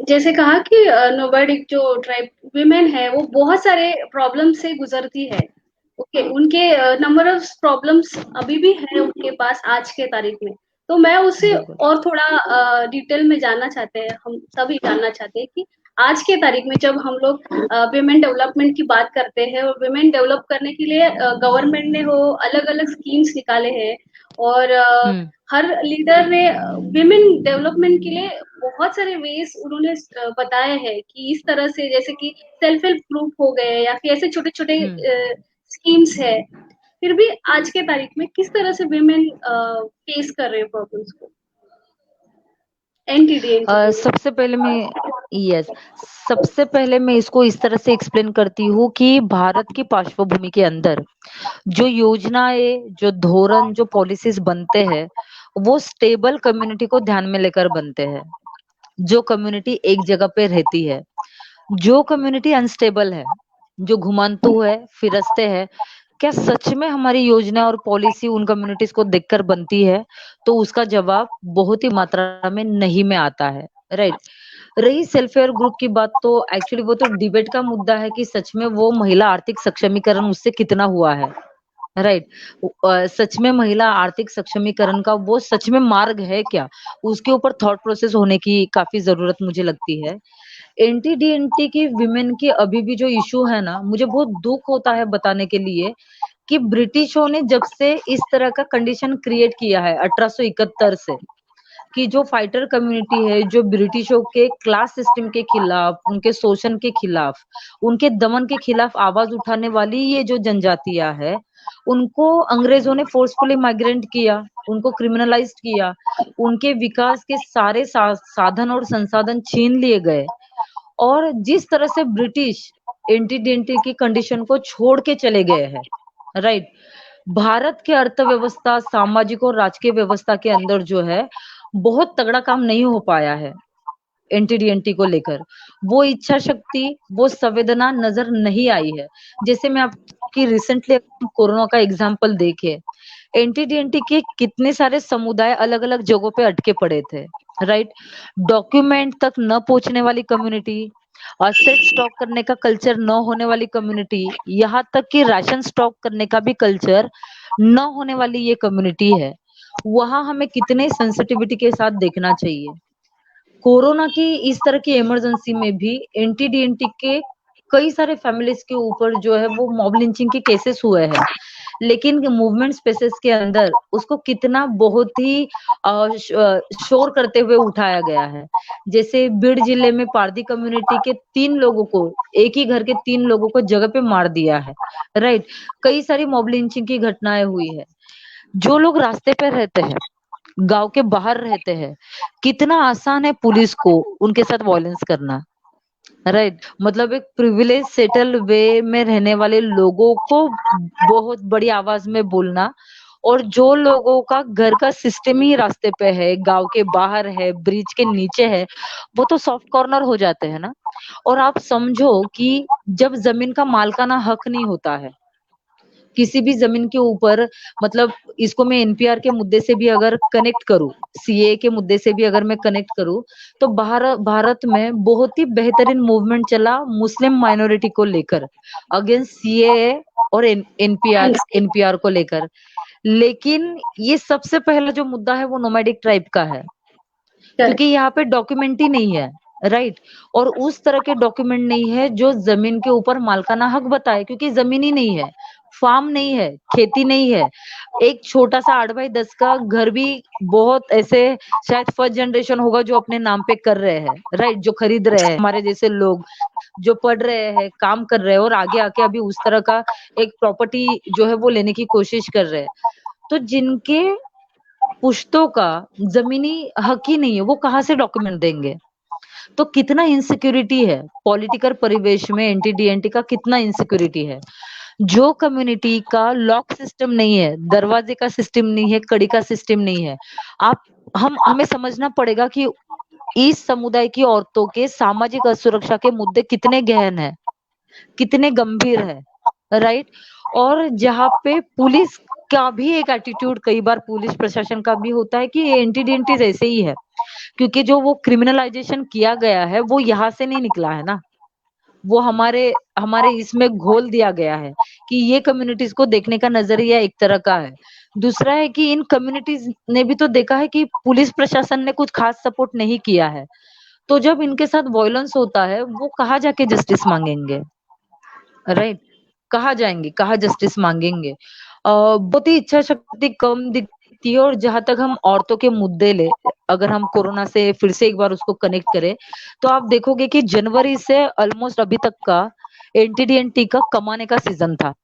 जैसे कहा कि नोबैडिक जो ट्राइब वुमेन है वो बहुत सारे प्रॉब्लम से गुजरती है। ओके, उनके नंबर ऑफ प्रॉब्लम्स अभी भी है उनके पास आज के तारीख में। तो मैं उससे बिल्कुल। और थोड़ा डिटेल में जानना चाहते हैं, हम सभी जानना चाहते हैं कि आज के तारीख में जब हम लोग वुमेन डेवलपमेंट की बात करते हैं और वुमेन डेवलप करने के लिए गवर्नमेंट ने वो अलग-अलग स्कीम्स निकाले हैं और हुँ। हर लीडर ने विमेन डेवलपमेंट के लिए बहुत सारे वेज उन्होंने बताए हैं कि इस तरह से, जैसे कि सेल्फ हेल्प ग्रुप हो गए या फिर ऐसे छोटे छोटे स्कीम्स है, फिर भी आज के तारीख में किस तरह से विमेन फेस कर रहे हैं प्रॉब्लम्स को एनटीडीएनटी सबसे पहले मैं इसको इस तरह से एक्सप्लेन करती हूँ कि भारत की पार्श्वभूमि के अंदर जो योजनाएं, जो धोरण, जो पॉलिसीज बनते हैं वो स्टेबल कम्युनिटी को ध्यान में लेकर बनते हैं। जो कम्युनिटी एक जगह पे रहती है, जो कम्युनिटी अनस्टेबल है, जो घुमान्तु है, फिरस्ते है, क्या सच में हमारी योजना और पॉलिसी उन कम्युनिटीज को देखकर बनती है? तो उसका जवाब बहुत ही मात्रा में नहीं में आता है, राइट। रही सेल्फ हेल्प ग्रुप की बात, तो एक्चुअली वो तो डिबेट का मुद्दा है कि सच में वो महिला आर्थिक सक्षमीकरण उससे कितना हुआ है, राइट। सच में महिला आर्थिक सक्षमीकरण का वो सच में मार्ग है क्या, उसके ऊपर थॉट प्रोसेस होने की काफी जरूरत मुझे लगती है। एनटीडीएनटी की विमेन की अभी भी जो इशू है ना, मुझे बहुत दुख होता है बताने के लिए कि ब्रिटिशों ने जब से इस तरह का कंडीशन क्रिएट किया है 1871 से, कि जो फाइटर कम्युनिटी है, जो ब्रिटिशों के क्लास सिस्टम के खिलाफ, उनके शोषण के खिलाफ, उनके दमन के खिलाफ आवाज उठाने वाली ये जो जनजातियां है, उनको अंग्रेजों ने फोर्सफुली माइग्रेंट किया, उनको क्रिमिनलाइज किया, उनके विकास के सारे साधन और संसाधन छीन लिए गए। और जिस तरह से ब्रिटिश एंटी की कंडीशन को छोड़ के चले गए हैं, राइट। भारत के अर्थव्यवस्था, सामाजिक और राजकीय व्यवस्था के अंदर जो है बहुत तगड़ा काम नहीं हो पाया है एनटीडीएनटी को लेकर। वो इच्छा शक्ति, वो संवेदना नजर नहीं आई है। जैसे मैं आपकी रिसेंटली कोरोना का एग्जाम्पल देखे, एनटीडीएनटी के कितने सारे समुदाय अलग अलग जगहों पे अटके पड़े थे, राइट। डॉक्यूमेंट तक न पहुंचने वाली कम्युनिटी, असेट स्टॉक करने का कल्चर न होने वाली कम्युनिटी, यहाँ तक कि राशन स्टॉक करने का भी कल्चर न होने वाली ये कम्युनिटी है। वहां हमें कितने सेंसिटिविटी के साथ देखना चाहिए। कोरोना की इस तरह की इमरजेंसी में भी एनटीडीएनटी के कई सारे फैमिलीज के ऊपर जो है वो मॉब लिंचिंग के केसेस हुए हैं, लेकिन मूवमेंट स्पेसेस के अंदर उसको कितना बहुत ही शोर करते हुए उठाया गया है। जैसे बीड़ जिले में पारधी कम्युनिटी के 3 लोगों को, एक ही घर के 3 लोगों को जगह पे मार दिया है, राइट। कई सारी मॉब लिंचिंग की घटनाएं हुई है। जो लोग रास्ते पे रहते हैं, गांव के बाहर रहते हैं, कितना आसान है पुलिस को उनके साथ वायलेंस करना, राइट। मतलब एक प्रिविलेज सेटल वे में रहने वाले लोगों को बहुत बड़ी आवाज में बोलना, और जो लोगों का घर का सिस्टम ही रास्ते पे है, गांव के बाहर है, ब्रिज के नीचे है, वो तो सॉफ्ट कॉर्नर हो जाते हैं ना। और आप समझो कि जब जमीन का मालकाना हक नहीं होता है किसी भी जमीन के ऊपर, मतलब इसको मैं एनपीआर के मुद्दे से भी अगर कनेक्ट करूं, सीए के मुद्दे से भी अगर मैं कनेक्ट करूं, तो भारत में बहुत ही बेहतरीन मूवमेंट चला मुस्लिम माइनॉरिटी को लेकर, अगेंस्ट सीए और एनपीआर को लेकर। लेकिन ये सबसे पहला जो मुद्दा है वो नोमैडिक ट्राइब का है, क्योंकि यहाँ पे डॉक्यूमेंट ही नहीं है, राइट। और उस तरह के डॉक्यूमेंट नहीं है जो जमीन के ऊपर मालकाना हक बताए, क्योंकि जमीन ही नहीं है, फार्म नहीं है, खेती नहीं है। एक छोटा सा 8x10 का घर भी बहुत ऐसे शायद फर्स्ट जनरेशन होगा जो अपने नाम पे कर रहे हैं, राइट, जो खरीद रहे हैं, हमारे जैसे लोग जो पढ़ रहे हैं, काम कर रहे हैं, और आगे आके अभी उस तरह का एक प्रॉपर्टी जो है वो लेने की कोशिश कर रहे हैं। तो जिनके पुश्तों का जमीनी हक ही नहीं है, वो कहाँ से डॉक्यूमेंट देंगे? तो कितना इनसिक्योरिटी है पॉलिटिकल परिवेश में, एनटीडीएनटी का कितना इनसिक्योरिटी है। जो कम्युनिटी का लॉक सिस्टम नहीं है, दरवाजे का सिस्टम नहीं है, कड़ी का सिस्टम नहीं है, हमें समझना पड़ेगा कि इस समुदाय की औरतों के सामाजिक असुरक्षा के मुद्दे कितने गहन है, कितने गंभीर है, राइट। और जहाँ पे पुलिस का भी एक एटीट्यूड कई बार पुलिस प्रशासन का भी होता है कि एंटी जैसे ही है, क्योंकि जो वो क्रिमिनलाइजेशन किया गया है वो यहाँ से नहीं निकला है ना, वो हमारे इसमें घोल दिया गया है कि ये कम्युनिटीज को देखने का नजरिया एक तरह का है। दूसरा है कि इन कम्युनिटीज ने भी तो देखा है कि पुलिस प्रशासन ने कुछ खास सपोर्ट नहीं किया है, तो जब इनके साथ वायलेंस होता है वो कहाँ जाके जस्टिस मांगेंगे, राइट। कहाँ जाएंगे, कहाँ जस्टिस मांगेंगे? बहुत ही इच्छा शक्ति कम दिखती दिखती है। और जहां तक हम औरतों के मुद्दे ले, अगर हम कोरोना से फिर से एक बार उसको कनेक्ट करें, तो आप देखोगे कि जनवरी से ऑलमोस्ट अभी तक का एनटीडीएनटी का कमाने का सीजन था,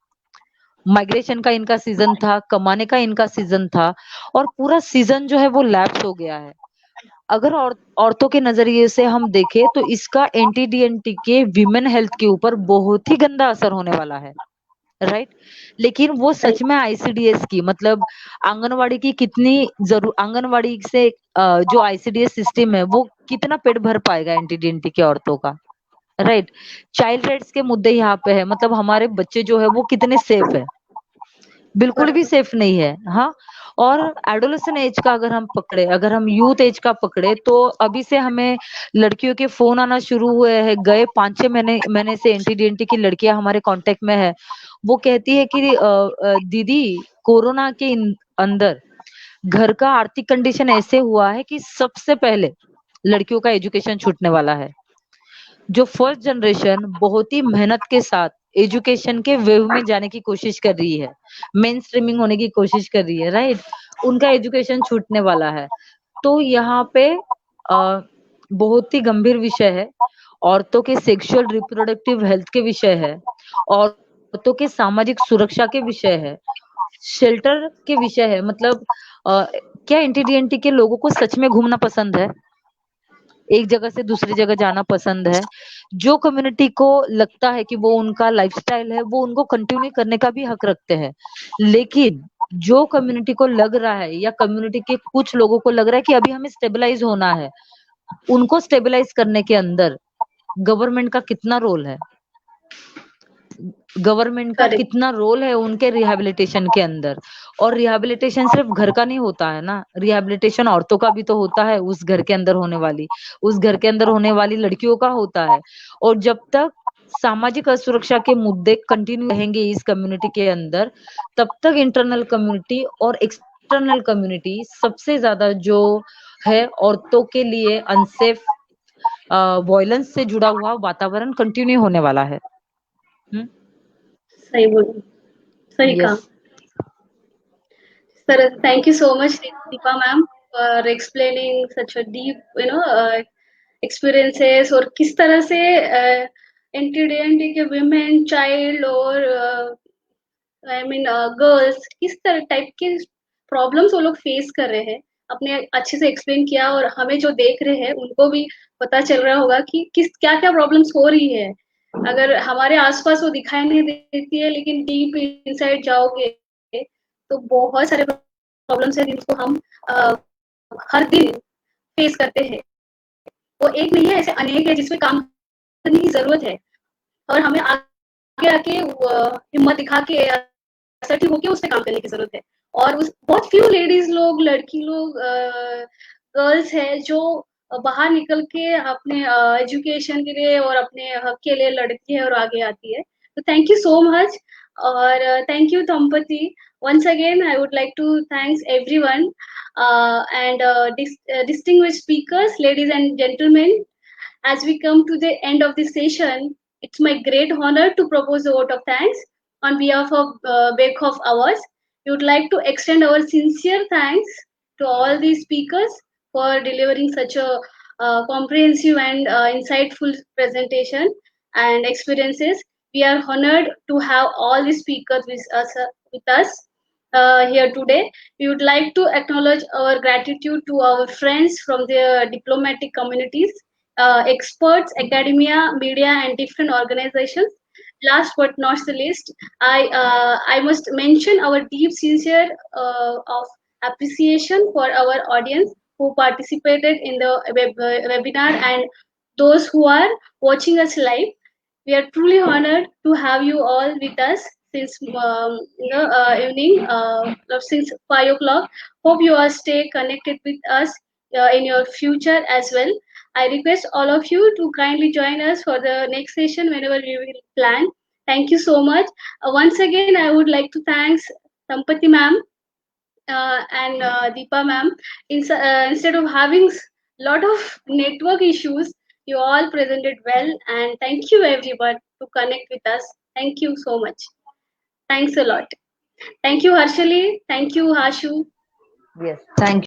माइग्रेशन का इनका सीजन था, कमाने का इनका सीजन था, और पूरा सीजन जो है वो लैप्स हो गया है। अगर औरतों के नजरिए से हम देखें तो इसका एनटीडीएनटी के विमेन हेल्थ के ऊपर बहुत ही गंदा असर होने वाला है, राइट। लेकिन वो सच में आईसीडीएस की, मतलब आंगनवाड़ी की कितनी आंगनवाड़ी से जो आईसीडीएस सिस्टम है वो कितना पेट भर पाएगा एनटीडीएनटी के औरतों का, राइट। चाइल्ड राइट्स के मुद्दे यहाँ पे है, मतलब हमारे बच्चे जो है वो कितने सेफ है, बिल्कुल भी सेफ नहीं है। हाँ, और एडोलेसेंट एज का अगर हम पकड़े, अगर हम यूथ एज का पकड़े, तो अभी से हमें लड़कियों के फोन आना शुरू हुए हैं। गए 5-6 महीने से एनटीडीएनटी की लड़कियां हमारे कांटेक्ट में है। वो कहती है कि दीदी, कोरोना के अंदर घर का आर्थिक कंडीशन ऐसे हुआ है कि सबसे पहले लड़कियों का एजुकेशन छूटने वाला है। जो फर्स्ट जनरेशन बहुत ही मेहनत के साथ एजुकेशन के वेव में जाने की कोशिश कर रही है, मेन स्ट्रीमिंग होने की कोशिश कर रही है, राइट, उनका एजुकेशन छूटने वाला है। तो यहाँ पे बहुत ही गंभीर विषय है, औरतों के सेक्सुअल रिप्रोडक्टिव हेल्थ के विषय है, औरतों के सामाजिक सुरक्षा के विषय है, शेल्टर के विषय है। मतलब क्या एनटीडीएनटी के लोगों को सच में घूमना पसंद है, एक जगह से दूसरी जगह जाना पसंद है? जो कम्युनिटी को लगता है कि वो उनका लाइफस्टाइल है, वो उनको कंटिन्यू करने का भी हक रखते हैं। लेकिन जो कम्युनिटी को लग रहा है, या कम्युनिटी के कुछ लोगों को लग रहा है कि अभी हमें स्टेबलाइज होना है, उनको स्टेबलाइज करने के अंदर गवर्नमेंट का कितना रोल है, गवर्नमेंट का Correct. कितना रोल है उनके रिहैबिलिटेशन के अंदर। और रिहैबिलिटेशन सिर्फ घर का नहीं होता है ना, रिहैबिलिटेशन औरतों का भी तो होता है, उस घर के अंदर होने वाली लड़कियों का होता है। और जब तक सामाजिक असुरक्षा के मुद्दे कंटिन्यू रहेंगे इस कम्युनिटी के अंदर, तब तक इंटरनल कम्युनिटी और एक्सटर्नल कम्युनिटी, सबसे ज्यादा जो है औरतों के लिए अनसेफ वायलेंस से जुड़ा हुआ वातावरण कंटिन्यू होने वाला है। सही बोली, सही कहा। Yes, Sir, thank you so much, Deepa ma'am, for explaining such a deep, experiences और किस तरह से एंटी के women, child और आई मीन गर्ल्स किस तरह टाइप के प्रॉब्लम्स वो लोग फेस कर रहे हैं, आपने अच्छे से एक्सप्लेन किया। और हमें जो देख रहे हैं उनको भी पता चल रहा होगा कि किस क्या क्या प्रॉब्लम्स हो रही है। अगर हमारे आसपास वो दिखाई नहीं देती है, लेकिन डीप इनसाइड जाओगे तो बहुत सारे प्रॉब्लम्स है जिनको हम हर दिन फेस करते हैं। वो एक नहीं है, ऐसे अनेक है जिसमें काम करने की जरूरत है। और हमें आगे आके हिम्मत दिखा के असर्टिव होके उस पे काम करने की जरूरत है। और उस बहुत फ्यू लेडीज लोग, लड़की लोग, गर्ल्स है जो बाहर निकल के अपने एजुकेशन के लिए और अपने हक के लिए लड़ती है और आगे आती है। तो थैंक यू सो मच। और थैंक यू दंपति। once again I would like to thanks everyone and distinguished speakers, ladies and gentlemen. As we come to the end of this session, it's my great honor to propose a vote of thanks on behalf of Beckhoff Awards. We would like to extend our sincere thanks to all these speakers for delivering such a comprehensive and insightful presentation and experiences. We are honored to have all the speakers with us here today. We would like to acknowledge our gratitude to our friends from the diplomatic communities, experts, academia, media, and different organizations. Last but not the least, I must mention our deep, sincere of appreciation for our audience who participated in the webinar and those who are watching us live. We are truly honored to have you all with us since evening, since 5 o'clock. Hope you all stay connected with us in your future as well. I request all of you to kindly join us for the next session whenever we will plan. Thank you so much. Once again, I would like to thank Sampati ma'am and Deepa ma'am. Instead of having lot of network issues, you all presented well, and thank you everyone to connect with us. Thank you so much. Thanks a lot. Thank you, Harshali. Thank you, Hashu. Yes, thank